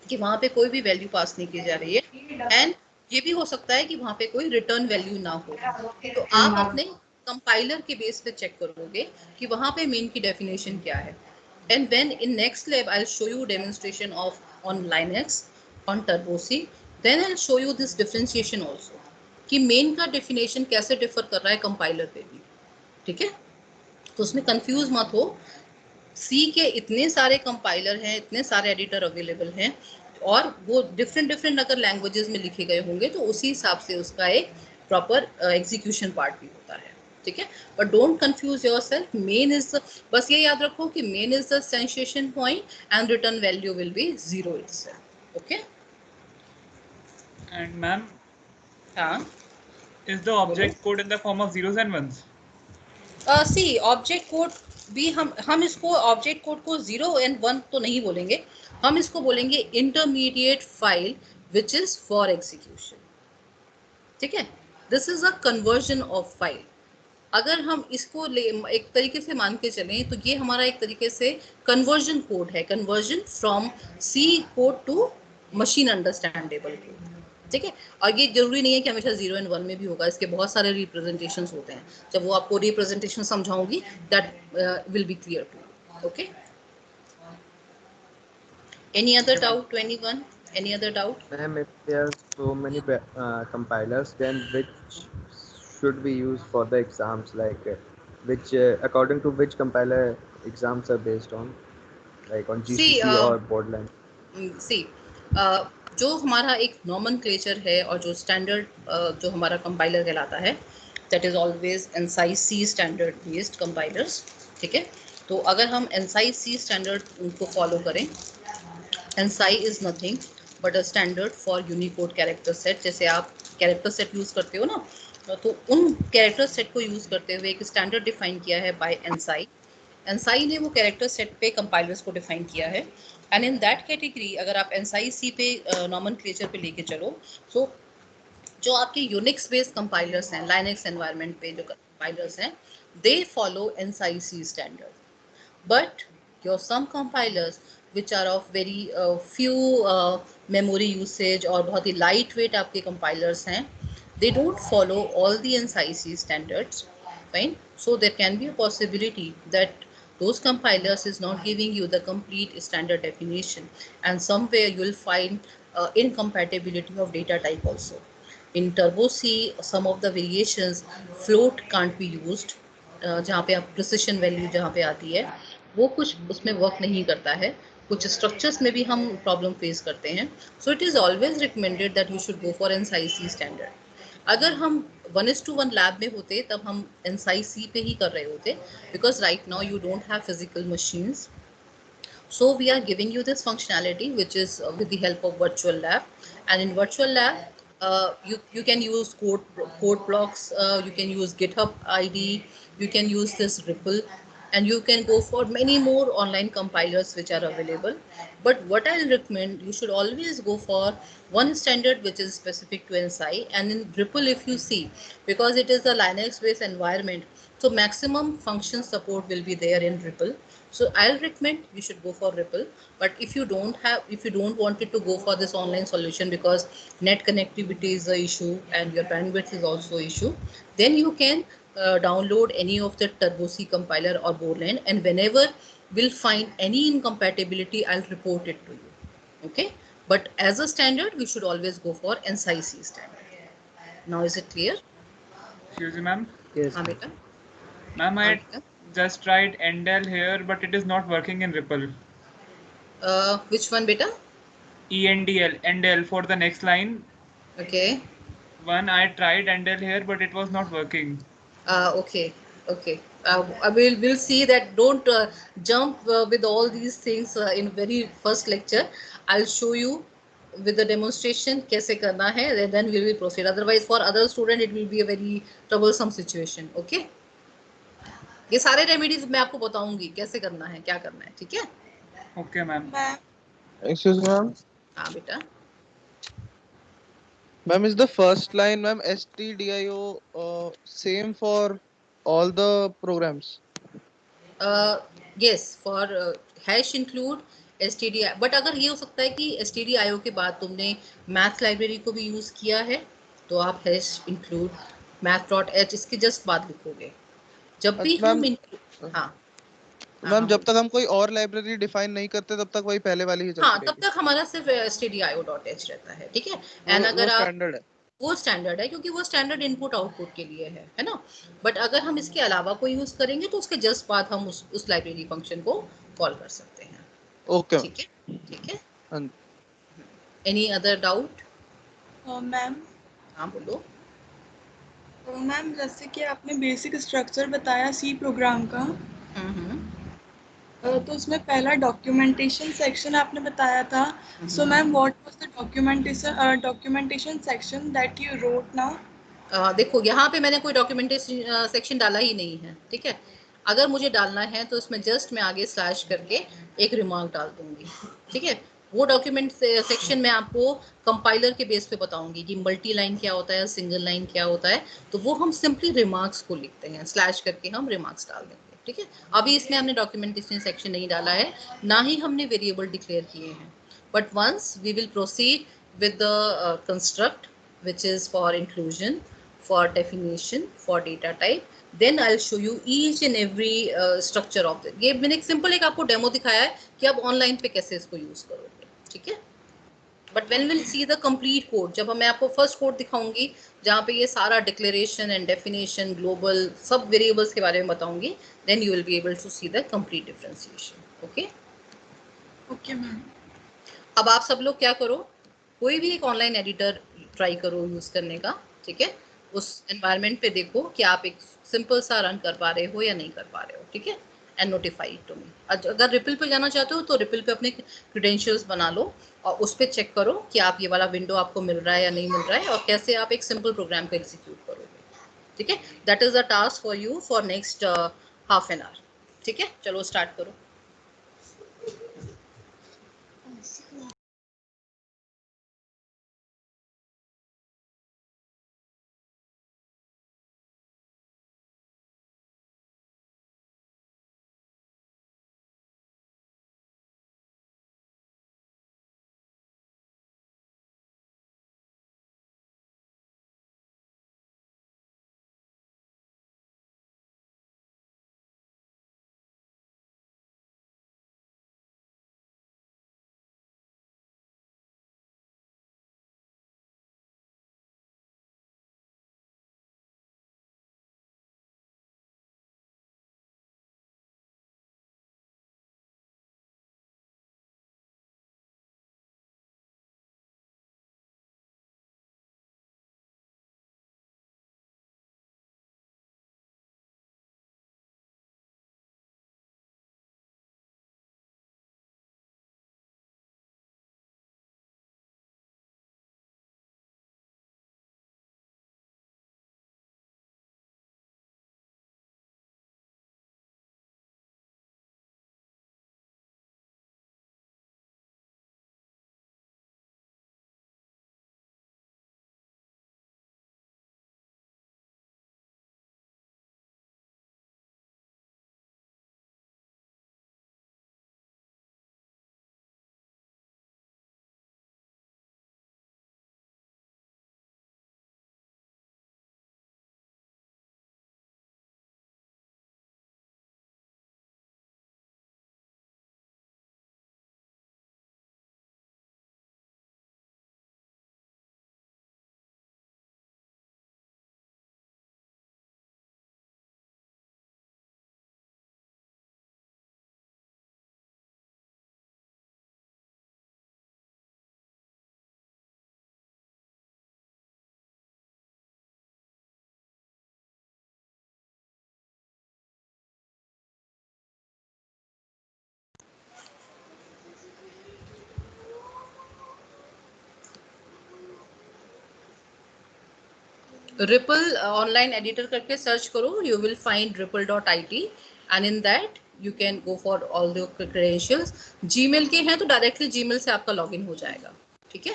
कि वहां पे कोई भी वैल्यू पास नहीं की जा रही है, एंड ये भी हो सकता है कि वहां पे कोई रिटर्न वैल्यू ना हो। तो आप अपने कंपाइलर के बेस पे चेक करोगे कि वहां पे मेन की डेफिनेशन क्या है। And when in next lab I'll show you demonstration of on Linux, on Turbo C, then I'll show you this differentiation also कि main का definition कैसे differ कर रहा है compiler पे भी, ठीक है। तो उसमें कंफ्यूज मत हो। सी के इतने सारे कंपाइलर हैं, इतने सारे एडिटर अवेलेबल हैं, और वो डिफरेंट डिफरेंट अगर लैंग्वेजेस में लिखे गए होंगे तो उसी हिसाब से उसका एक प्रॉपर एग्जीक्यूशन पार्ट भी होता है, ठीक है। But don't confuse yourself, main is, बस ये याद रखो कि main is the sensation point and return value will be 0 itself, okay. And ma'am, हाँ, is the object code in the form of zeros and ones? C object code भी हम इसको object code को 0 and 1 तो नहीं बोलेंगे, हम इसको बोलेंगे intermediate file which is for execution, ठीक है। This is a conversion of file. अगर हम इसको एक तरीके से मान के चलें तो ये हमारा एक तरीके से कन्वर्जन कोड है, conversion from C code to machine understandable code, ठीक है। और ये जरूरी नहीं है कि हमेशा 0 and 1 में भी होगा, इसके बहुत सारे रिप्रेजेंटेशंस होते हैं। जब वो आपको रिप्रेजेंटेशन समझाऊंगी that will be clear too, okay. Any other doubt to anyone? Any other doubt? Ma'am, if there are so many compilers, then which should we use for the exams? Like, which according to which compiler exams are based on, like on GCC or Borderlands? सी जो हमारा एक nomenclature है और जो standard जो हमारा compiler कहलाता है, that is always ANSI standard based compilers, ठीक है। तो अगर हम एनसाई स्टैंडर्ड को फॉलो करें, ANSI is nothing but a standard for Unicode character set. जैसे आप कैरेक्टर सेट यूज करते हो ना, तो उन कैरेक्टर सेट को यूज करते हुए एक स्टैंडर्ड डिफाइन किया है बाय एनसाई। एनसाई ने वो कैरेक्टर सेट पे कंपाइलर्स को डिफाइन किया है, एंड इन दैट कैटेगरी अगर आप एनसाई सी पे नॉमेनक्लेचर पे लेके चलो, तो जो आपके यूनिक्स बेस्ड कंपाइलर्स हैं, लाइनक्स एनवायरनमेंट पे जो कंपाइलर्स हैं, they follow ANSI C standard. But your some compilers which are of very few memory usage और बहुत ही lightweight आपके compilers हैं, they don't follow all the NSIC standards, fine. So there can be a possibility that those compilers is not giving you the complete standard definition, and somewhere you will find incompatibility of data type also. In Turbo C, some of the variations, float can't be used, जहाँ पे आप precision value जहाँ पे आती है वो कुछ उसमें वर्क नहीं करता है, कुछ स्ट्रक्चर्स में भी हम प्रॉब्लम फेस करते हैं। So it is always recommended that you should go for ANSI standard. अगर हम 1:1 लैब में होते तब हम एनसाई पे ही कर रहे होते, because right now you don't have physical machines, so we are giving you this functionality which is with the help of virtual lab. And in virtual lab you can use code blocks, you can use GitHub ID, you can use this Ripple, and you can go for many more online compilers which are available. But what I'll recommend, you should always go for one standard which is specific to NSI. And in Ripple, if you see, because it is a Linux based environment, so maximum function support will be there in Ripple. So I'll recommend you should go for Ripple. But if you don't want it to go for this online solution because net connectivity is the issue and your bandwidth is also issue, then you can download any of the Turbo C compiler or Borland, and whenever we'll find any incompatibility, I'll report it to you. Okay, but as a standard we should always go for NSI standard. Now is it clear? Excuse me, ma'am. Yes. हाँ बेटा, Ma'am, हाँ I बेटा। just tried Endel here, but it is not working in Ripple. Which one बेटा? Endel for the next line. Okay. One, I tried Endel here, but it was not working. Okay. We'll see that. Don't jump with all these things in very first lecture. I'll show you with the demonstration कैसे करना है, then we will proceed. Otherwise, for other student, it will be a very troublesome situation. Okay. ये सारे remedies मैं आपको बताऊंगी कैसे करना है, क्या करना है, ठीक है? Okay, ma'am. Excuse me, ma'am. हाँ बेटा। Ma'am, is the first line, ma'am, stdio same for all the programs? Yes, for hash include stdio, but अगर ये हो सकता है कि stdio के बाद तुमने मैथ लाइब्रेरी को भी यूज किया है, तो आप hash include math.h इसके जस्ट बाद लिखोगे जब भी अच्छा, हम मैम। हाँ मैम, जब तक हम कोई और लाइब्रेरी डिफाइन नहीं करते तब तक वही पहले वाली ही चलती हाँ, तब रहेगी। तक हमारा सिर्फ stdio.h रहता है, ठीक है। एंड अगर वो आप स्टैंडर्ड है। वो स्टैंडर्ड है, क्योंकि वो स्टैंडर्ड इनपुट आउटपुट के लिए है ना। बट अगर हम इसके अलावा कोई यूज करेंगे तो उसके जस्ट बाद हम उस लाइब्रेरी फंक्शन को कॉल कर सकते हैं। ओके ठीक है, ठीक है। हाँ एनी अदर डाउट? मैम हाँ बोलो। मैम जैसे कि आपने बेसिक स्ट्रक्चर बताया सी प्रोग्राम का, हम्म तो उसमें पहला डॉक्यूमेंटेशन सेक्शन आपने बताया था। So ma'am what was the documentation section that you wrote now? देखो यहाँ पे मैंने कोई डॉक्यूमेंटेशन सेक्शन डाला ही नहीं है, ठीक है। अगर मुझे डालना है तो इसमें जस्ट मैं आगे स्लैश करके एक रिमार्क डाल दूंगी, ठीक है। वो डॉक्यूमेंट सेक्शन में आपको कंपाइलर के बेस पे बताऊंगी कि मल्टी लाइन क्या होता है, सिंगल लाइन क्या होता है। तो वो हम सिंपली रिमार्क्स को लिखते हैं, स्लैश करके हम रिमार्क्स डाल देंगे, ठीक है। अभी इसमें हमने डॉक्यूमेंटेशन सेक्शन नहीं डाला है, ना ही हमने वेरिएबल डिक्लेयर किए हैं। But once we will proceed with the construct, which is for inclusion, for definition, for data type, then I'll show you each and every structure of it. ये मैंने एक सिंपल एक आपको डेमो दिखाया है कि आप ऑनलाइन पे कैसे इसको यूज करोगे, ठीक है। But when will see the complete code, जब मैं आपको फर्स्ट कोड दिखाऊंगी जहाँ पे ये सारा डिक्लेरेशन एंड डेफिनेशन ग्लोबल सब वेरिएबल्स के बारे में बताऊंगी, then you will be able to see the complete differentiation. Okay okay ma'am. अब आप सब लोग क्या करो, कोई भी एक ऑनलाइन एडिटर ट्राई करो यूज करने का, ठीक है। उस एनवायरनमेंट पे देखो कि आप एक सिंपल सा रन कर पा रहे हो या नहीं कर पा रहे हो, ठीक है। And notify to me. अगर रिपल पे जाना चाहते हो तो रिपल पे अपने क्रीडेंशियल्स बना लो और उस पर चेक करो कि आप ये वाला विंडो आपको मिल रहा है या नहीं मिल रहा है, और कैसे आप एक सिंपल प्रोग्राम को एग्जीक्यूट करोगे, ठीक है। That is the task for you for next half an hour, ठीक है। चलो स्टार्ट करो। रिपल ऑनलाइन एडिटर करके सर्च करो, you will find ripple.it and in that you can go for all the credentials. Gmail के हैं तो directly Gmail से आपका लॉगिन हो जाएगा, ठीक है।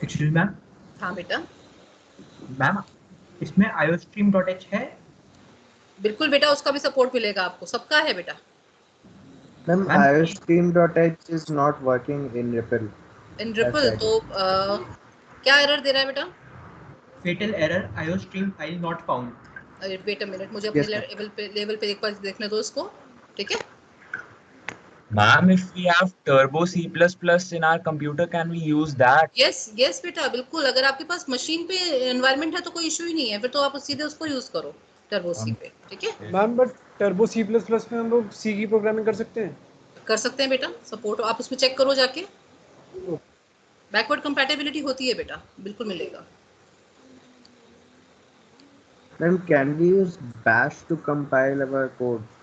एक्चुअली मैम, हाँ बेटा। मैम इसमें iostream.h है? बिल्कुल बेटा, उसका भी सपोर्ट मिलेगा आपको, सबका है बेटा। Ma'am ma'am iostream.h is not working in Ripple. In ripple तो क्या एरर दे रहा है बेटा? fatal error, iostream file not found. अरे वेट अ मिनट, मुझे अपने Yes, ma'am. लेवल पे एक बार देखने दो इसको, ठीक है। Ma'am, if we have Turbo C++ in our computer, can we use that? Yes yes बेटा, बिल्कुल। अगर आपके पास मशीन पे एनवायरनमेंट है तो कोई इशू ही नहीं है, फिर तो आप सीधे उसको यूज करो, टर्बो सी पे। ठीक है, ma'am but turbo C plus plus में हम लोग सी की प्रोग्रामिंग कर सकते हैं? कर सकते हैं बेटा, सपोर्ट आप उसमें चेक करो जाके, बैकवर्ड कंपैटिबिलिटी होती है बेटा, बिल्कुल मिलेगा। Then can we use bash to compile our code?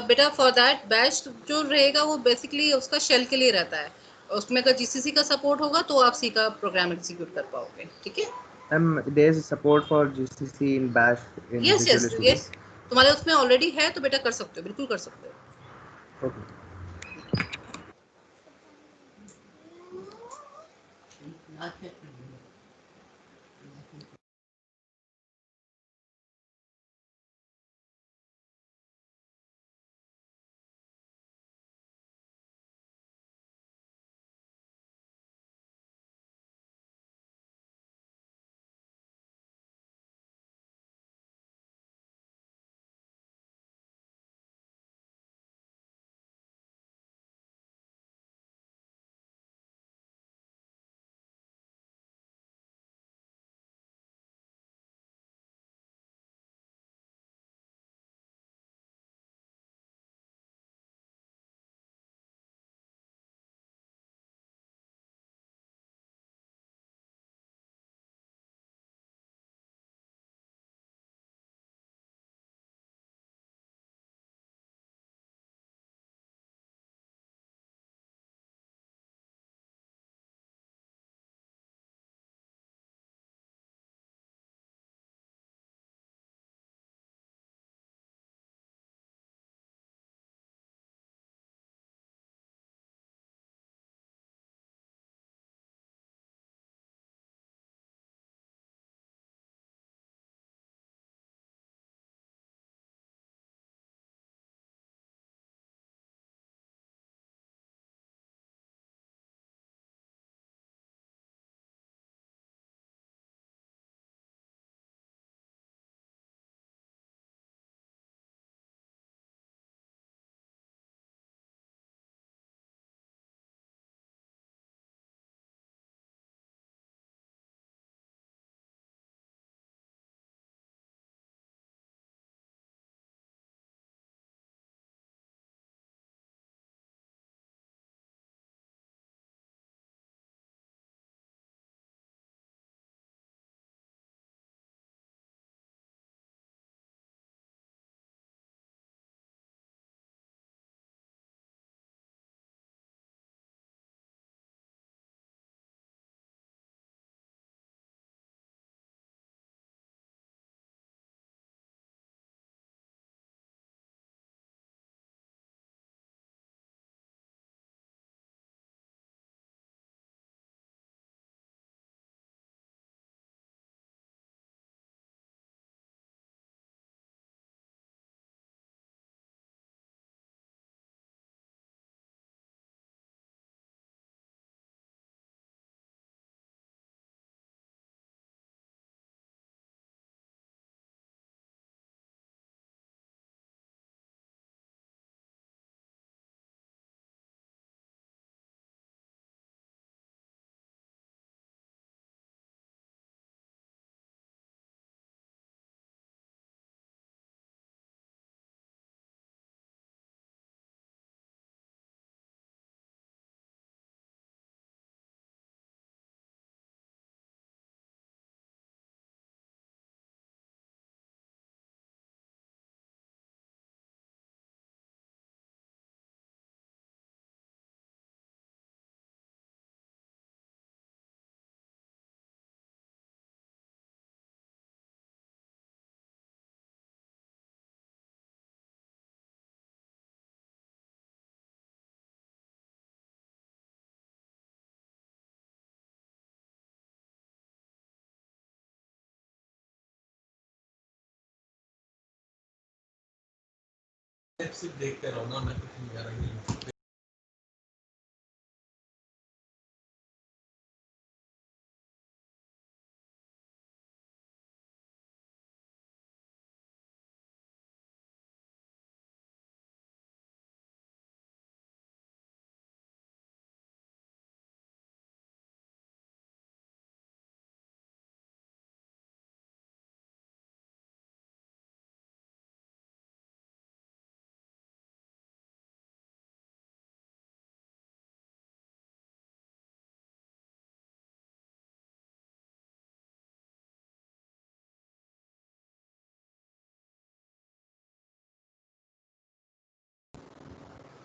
बेटा फॉर दैट बैच जो रहेगा वो बेसिकली उसका शेल के लिए रहता है, उसमें अगर जीसीसी का सपोर्ट होगा तो आप सी का प्रोग्राम एग्जीक्यूट कर पाओगे। ठीक है, There's support for GCC in bash in yes Visual yes Studio. Yes, तुम्हारे उसमें ऑलरेडी है तो बेटा कर सकते हो, बिल्कुल कर सकते हो। Okay.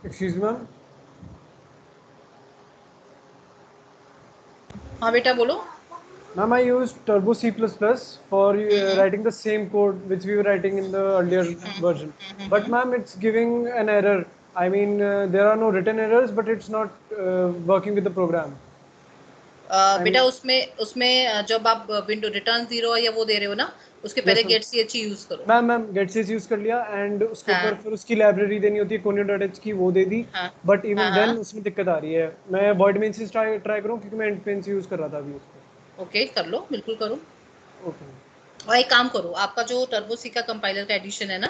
Excuse me, ma'am. हाँ बेटा बोलो. Ma'am, I used Turbo C++ for writing the same code which we were writing in the earlier version. But ma'am, it's giving an error. I mean, there are no written errors, but it's not working with the program. बेटा उसमें उसमें जब आप window return 0 या वो दे रहे हो ना, उसके पहले ma'am. गेट ch यूज करो. मैम getch यूज कर लिया एंड उसके हाँ. ऊपर फिर उसकी लाइब्रेरी देनी होती है conio.h की, वो दे दी. हाँ. बट इवन हाँ, देन हाँ. उसमें दिक्कत आ रही है. मैं void main से ट्राई करूं क्योंकि मैं endpoint से यूज कर रहा था अभी उसको. ओके कर लो, बिल्कुल करो. ओके. और एक काम करो, आपका जो टर्बो सी का कंपाइलर का एडिशन है ना,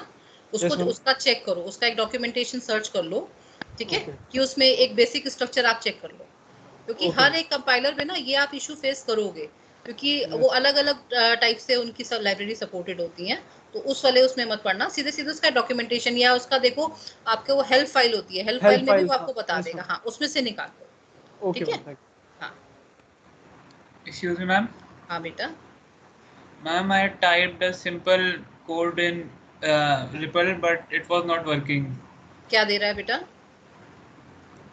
उसको Yes, ma'am. उसका चेक करो, उसका एक डॉक्यूमेंटेशन सर्च कर लो, ठीक है. Okay. कि उसमें एक बेसिक स्ट्रक्चर आप चेक कर लो, क्योंकि Okay. हर एक कंपाइलर में ना ये आप इशू फेस करोगे, क्योंकि Yes. वो अलग अलग टाइप से उनकी सब लाइब्रेरी सपोर्टेड होती हैं. तो उस वाले उसमें मत पढ़ना, सीधे सीधे उसका डॉक्यूमेंटेशन या उसका देखो, आपके वो हेल्प फाइल होती है, हेल्प फाइल में भी वो आपको बता देगा. हाँ, उसमें से निकाल लो. ओके ठीक है. मैम, थैंक हाँ. Excuse me, ma'am. हाँ बेटा. Ma'am, I typed a simple code in REPL, but it was not working. क्या दे रहा है बेटा?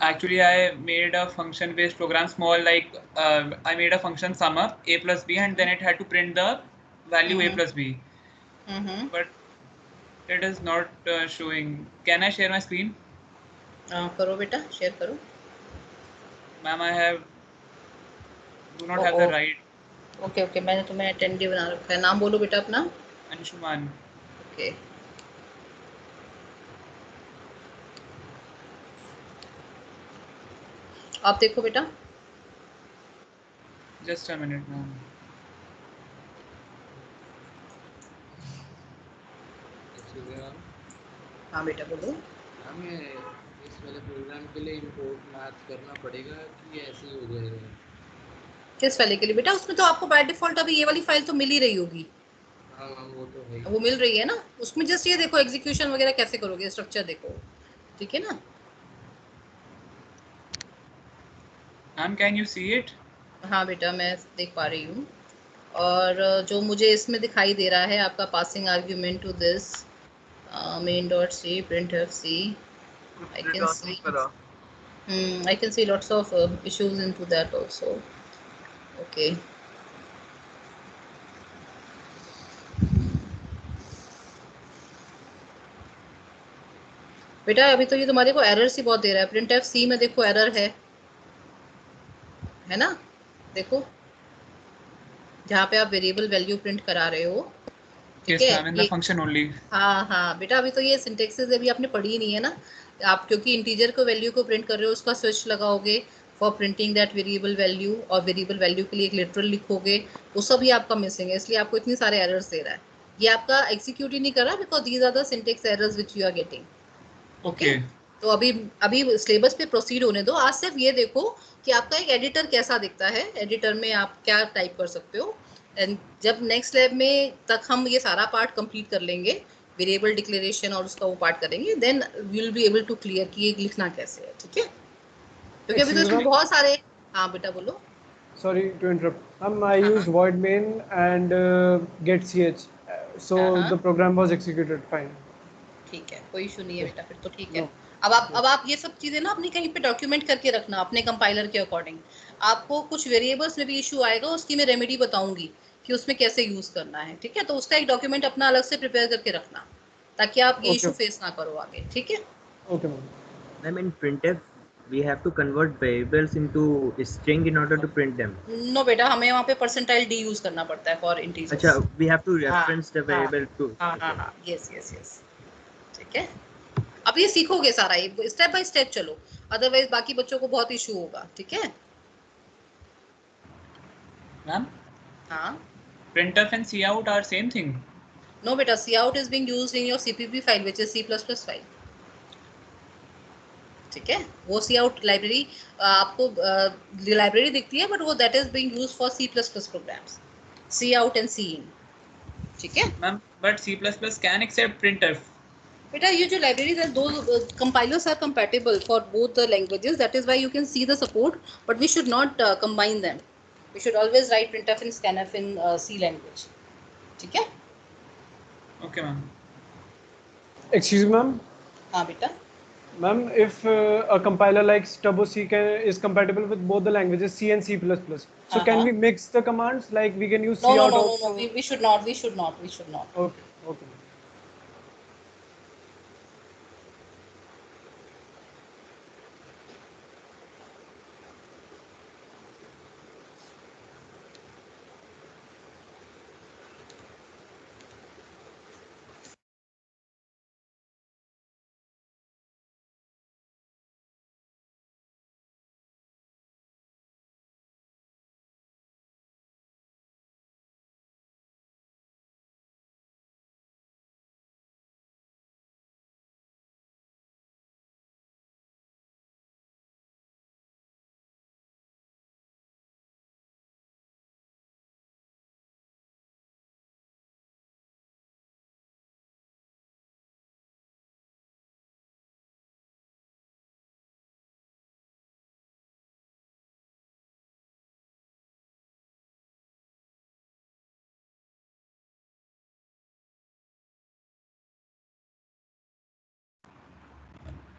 Actually, I made a function-based program, small, like I made a function sum up a plus b, and then it had to print the value a plus b. But it is not showing. Can I share my screen? करो बेटा, share करो. Ma'am, I do not have the right. Okay okay, मैंने तुम्हें attendee बना रखा है. नाम बोलो बेटा अपना. Anshuman. ओके. आप देखो बेटा. Just a minute, ma'am. हाँ बेटा बोलो. हमें इस वाले प्रोग्राम के लिए इंपोर्ट मैथ करना पड़ेगा कि ऐसे ही हो जाएगा? किस वाले के लिए बेटा? उसमें तो आपको बाय डिफॉल्ट अभी ये वाली फाइल तो मिल ही रही होगी. हाँ वो तो है. वो मिल रही है ना, उसमें जस्ट ये देखो एग्जीक्यूशन वगैरह कैसे करोगे, स्ट्रक्चर देखो, ठीक है ना. Ma'am, can you see it? हाँ बेटा, मैं देख पा रही हूँ. और जो मुझे इसमें दिखाई दे रहा है आपका passing argument to this main.c printf c, I can see lots of issues into that also. Okay. बेटा अभी तो ये तुम्हारे को एरर्स ही बहुत दे रहा है. printf c में देखो एरर है ना, देखो जहाँ पे आप वेरिएबल वैल्यू प्रिंट करा रहे हो. ठीक Yes, है. ma'am, in the function only. हाँ हाँ बेटा, अभी तो ये सिंटेक्सेस अभी आपने पढ़ी ही नहीं है ना. आप क्योंकि इंटीजर को वैल्यू को प्रिंट कर रहे हो, उसका स्विच लगाओगे for printing that variable value, और वेरिएबल वैल्यू के लिए एक लिटरल लिखोगे, वो सब ही आपका मिसिंग है, इसलिए आपको इतनी सारे एरर्स दे रहा है. ये आपका एग्जीक्यूट ही नहीं कर रहा, because these are the syntax errors which you are getting. Okay. तो अभी सिलेबस पे प्रोसीड होने दो. आज सिर्फ ये देखो कि आपका एक एडिटर कैसा दिखता है, एडिटर में आप क्या टाइप कर सकते हो. एंड जब नेक्स्ट लैब में तक हम ये सारा पार्ट कंप्लीट कर लेंगे, वेरिएबल डिक्लेरेशन और उसका वो पार्ट करेंगे, then we will be able to clear कि ये लिखना कैसे है. ठीक है, क्योंकि अभी तो इसमें बहुत सारे. हाँ बेटा बोलो. Sorry to interrupt. I used void main and getch, so the program was executed fine. ठीक है, कोई इशू नहीं है बेटा, फिर तो ठीक है. अब आप ये सब चीजें ना अपनी कहीं पे डॉक्यूमेंट करके रखना अपने कंपाइलर के अकॉर्डिंग. आपको कुछ वेरिएबल्स में भी इशू आएगा, उसकी मैं रेमेडी बताऊंगी कि उसमें कैसे यूज करना है. ठीक है, तो उसका एक डॉक्यूमेंट अपना अलग से प्रिपेयर करके रखना, ताकि आप ये इशू फेस ना करो आगे. ठीक है. Okay ma'am. Ma'am, in printf we have to convert variables into string in order to print them. No बेटा, हमें वहाँ पे परसेंटाइल डी यूज करना पड़ता है फॉर इंटीजर्स. अच्छा, we have to reference the variable too. हाँ, यस. ठीक है, अब ये सीखोगे सारा, ये स्टेप बाय स्टेप चलो, अदरवाइज बाकी बच्चों को बहुत इशू होगा. ठीक है. Ma'am, हाँ. printf and cout are same thing. No बेटा, cout is being used in your cpp file which is C++ file. ठीक है, वो cout लाइब्रेरी आपको लाइब्रेरी दिखती है, बट वो that is being used for C++ programs, cout and cin. ठीक है. Ma'am, but C++ can accept printf. बेटा ये जो लाइब्रेरीज है, दो compilers are compatible for both the languages, that is why you can see the support, but we should not combine them. We should always write printf and scanf in C language. ठीक है. Okay, ma'am. Excuse me ma'am. हाँ बेटा. Ma'am, if a compiler like Turbo C is compatible with both the languages C and C++, so can we mix the commands? Like we can use No, no, cout no, no, also? no. We should not. We should not. We should not. Okay, okay.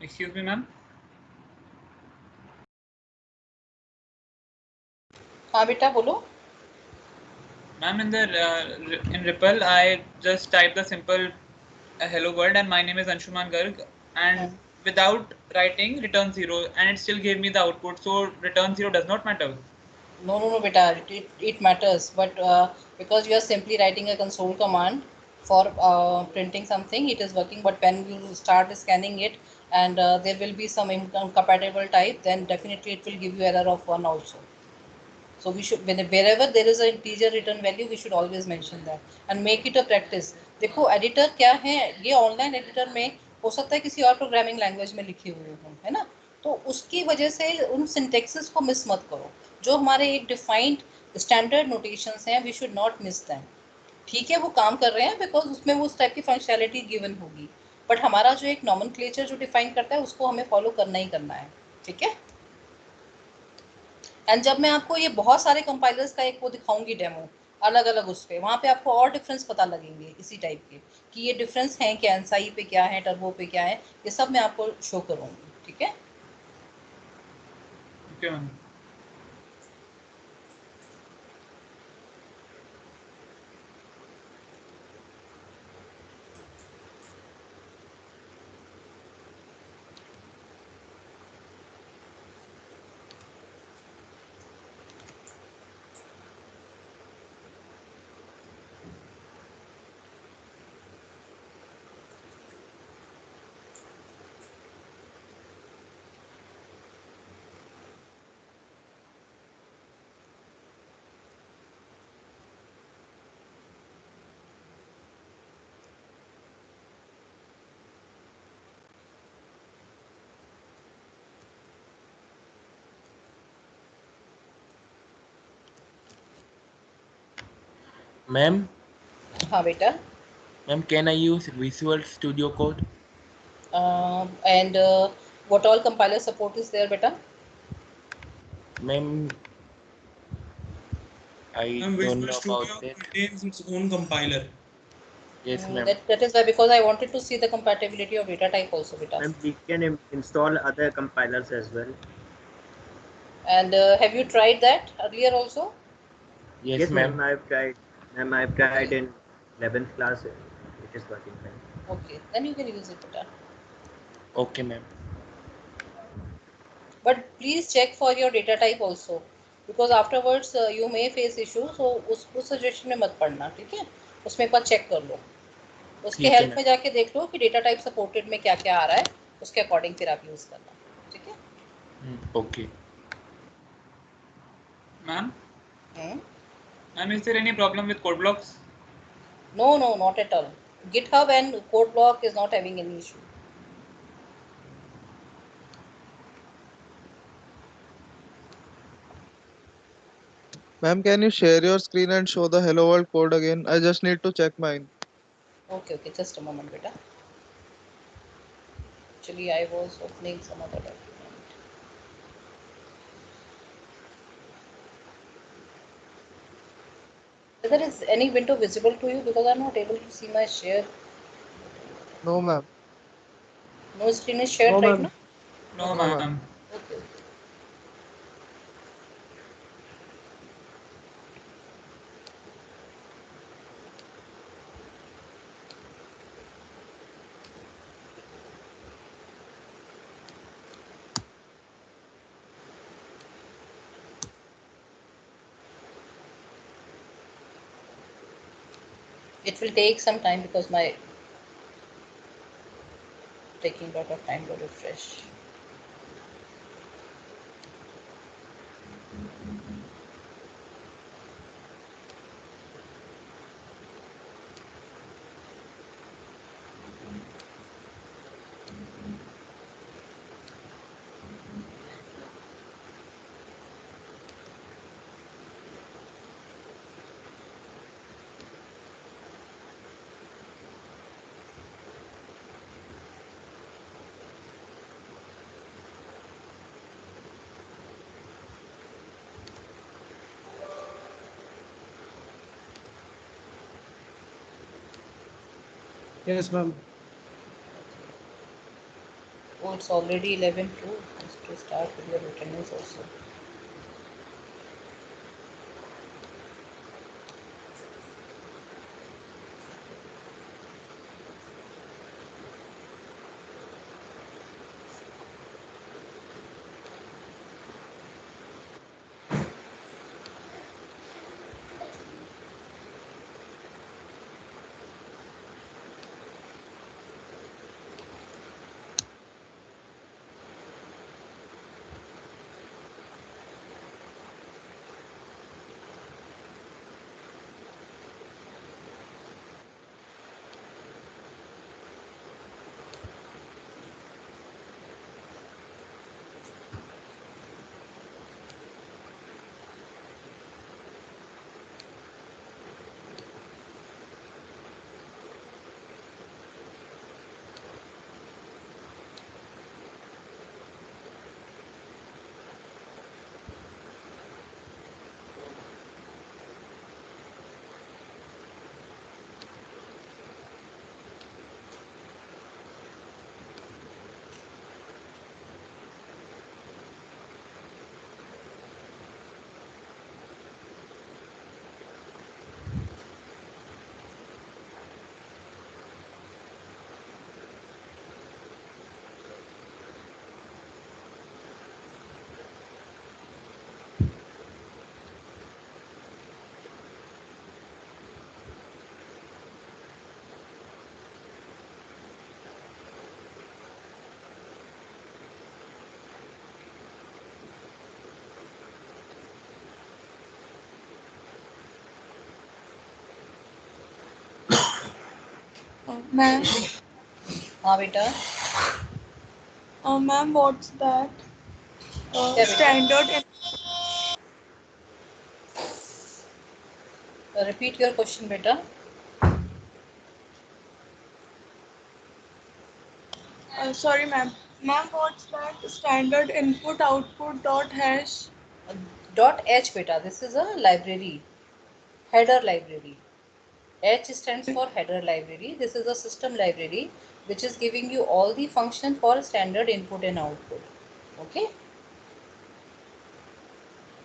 Excuse me, ma'am. हाँ बेटा बोलो. Ma'am, in RIPL, I just typed the simple hello world and my name is Anshuman Garg, and without writing return 0, and it still gave me the output. So return 0 does not matter. No, no, no, beta. It matters, but because you are simply writing a console command for printing something, it is working. But when you start scanning it, and there will be some incompatible type, then definitely it will give you error of 1 also. So we should, wherever there is an integer return value, we should always mention that and make it a practice. देखो editor क्या है, ये online editor में हो सकता है किसी और प्रोग्रामिंग लैंग्वेज में लिखे हुए हों, है ना. तो उसकी वजह से उन सिंटेक्सेस को मिस मत करो. जो हमारे एक डिफाइंड स्टैंडर्ड नोटेशंस हैं, we should not miss them. ठीक है, वो काम कर रहे हैं बिकॉज उसमें वो उस टाइप की फंक्शनैलिटी गिवन होगी, बट हमारा जो एक नॉमेनक्लेचर जो डिफाइन करता है उसको हमें फॉलो करना ही करना है. ठीक है. एंड जब मैं आपको ये बहुत सारे कंपाइलर्स का एक वो दिखाऊंगी डेमो अलग अलग उस पर, वहाँ पे आपको और डिफरेंस पता लगेंगे इसी टाइप के कि ये डिफरेंस हैं क्या, एनसाई पे क्या है, टर्बो पे क्या है, ये सब मैं आपको शो करूँगी. ठीक है. Okay, ma'am. Ma'am, हाँ बेटा. ma'am, can I use Visual Studio Code? And what all compiler support is there बेटा? Ma'am, I don't Visual know Studio about that. contains its own compiler. Yes, ma'am. That is why, because I wanted to see the compatibility of data type also बेटा. And we can install other compilers as well. And have you tried that earlier also? Yes, ma'am. I've tried. Ma'am, I've tried in 11th class. It is working fine. Okay, then you can use it बेटा. Okay, ma'am. But please check for your data type also, because afterwards you may face issue. So उस suggestion में मत पढ़ना. ठीक है. उसमें एक बार check कर लो, उसके हेल्प में जाके देख लो कि डेटा टाइप सपोर्टेड में क्या क्या आ रहा है, उसके अकॉर्डिंग फिर आप यूज करना. ठीक है. Okay. Ma'am? Ma'am, is there any problem with code blocks? No, no, not at all. GitHub and code block is not having any issue. Ma'am, can you share your screen and show the hello world code again? I just need to check mine. Okay, okay, just a moment beta. Actually I was opening some other document. Whether is any window visible to you, because I'm not able to see my share. No, ma'am. No screen is shared No, right ma'am. now? No, ma'am. Okay. It will take some time because my taking a lot of time to refresh. Yes, ma'am. Oh, it's already 11 too. Just to start with your attendance also. Ma'am, हाँ बेटा. ma'am, what's that? क्या बेटा? Standard. Repeat your question, बेटा. Sorry, ma'am. Ma'am, what's that? Standard input output dot hash. .h बेटा. This is a library. Header library. H stands for header library. This is a system library which is giving you all the function for standard input and output. Okay.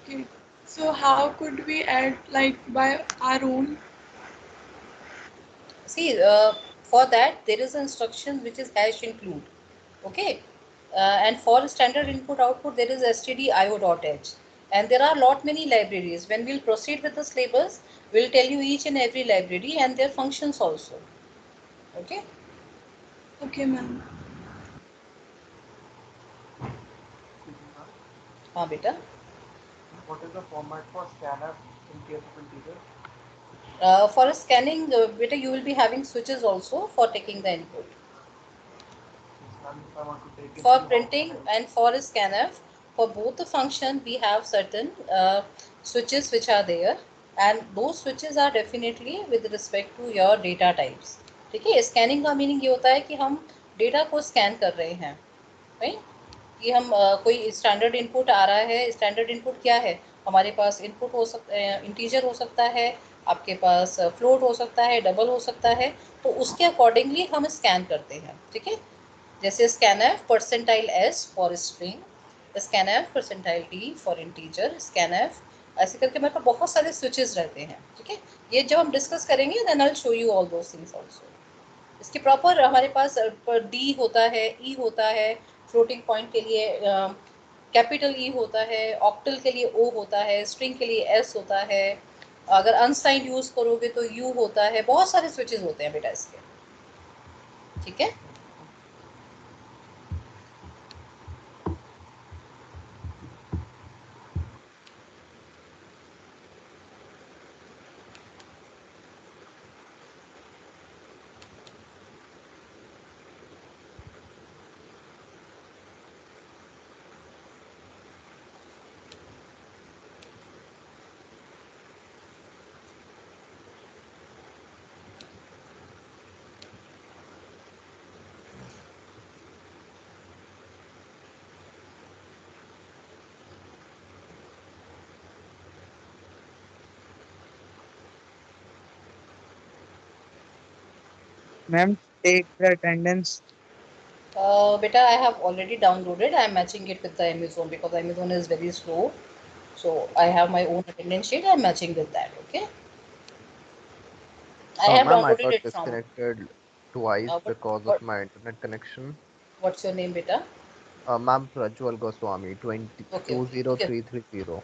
Okay. So how could we add like by our own? See, for that there is an instruction which is hash include. Okay. And for standard input output there is stdio.h, and there are lot many libraries. When we'll proceed with the syllabus, we'll tell you each and every library and their functions also. Okay. Okay, ma'am. हाँ बेटा. What is the format for scanner in case of integer? For scanning, beta, you will be having switches also for taking the input. If I want to take it For printing and for scanf, for both the function, we have certain switches which are there, and those switches are definitely with respect to your data types. ठीक है. Scanning का meaning ये होता है कि हम data को scan कर रहे हैं, राइट. कि हम कोई स्टैंडर्ड इनपुट आ रहा है. स्टैंडर्ड इनपुट क्या है? हमारे पास इनपुट हो सकता है, इंटीजर हो सकता है, आपके पास फ्लोट हो सकता है, डबल हो सकता है. तो उसके अकॉर्डिंगली हम स्कैन करते हैं. ठीक है. जैसे scanf percentile s for string, scanf percentile t for integer, scanf, ऐसे करके मेरे पास बहुत सारे switches रहते हैं. ठीक है, ये जब हम डिस्कस करेंगे then I'll show you all those things also. इसकी प्रॉपर हमारे पास डी होता है, ई होता है, फ्लोटिंग पॉइंट के लिए कैपिटल ई होता है, ऑक्टल के लिए ओ होता है, स्ट्रिंग के लिए एस होता है, अगर अनसाइंड यूज करोगे तो यू होता है, बहुत सारे स्विचेस होते हैं बेटा इसके. ठीक है, Ma'am, take the attendance. beta, I have already downloaded. I am matching it with the Amazon because Amazon is very slow. So I have my own attendance sheet. I am matching with that. Okay. I have Ma'am, I downloaded got it from. disconnected twice because of my internet connection. What's your name, beta? Ma'am, Prajwal Goswami, Okay. 20330.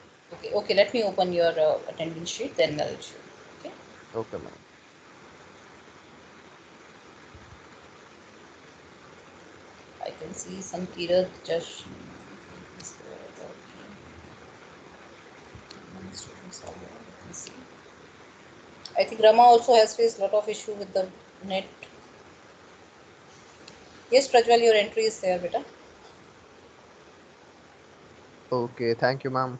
Okay. Let me open your attendance sheet. Then I'll show you. Okay. Okay, ma'am. I can see some Kirat just. I think Rama also has faced a lot of issue with the net. Yes, Prajwal, your entry is there, beta. Okay, thank you, ma'am.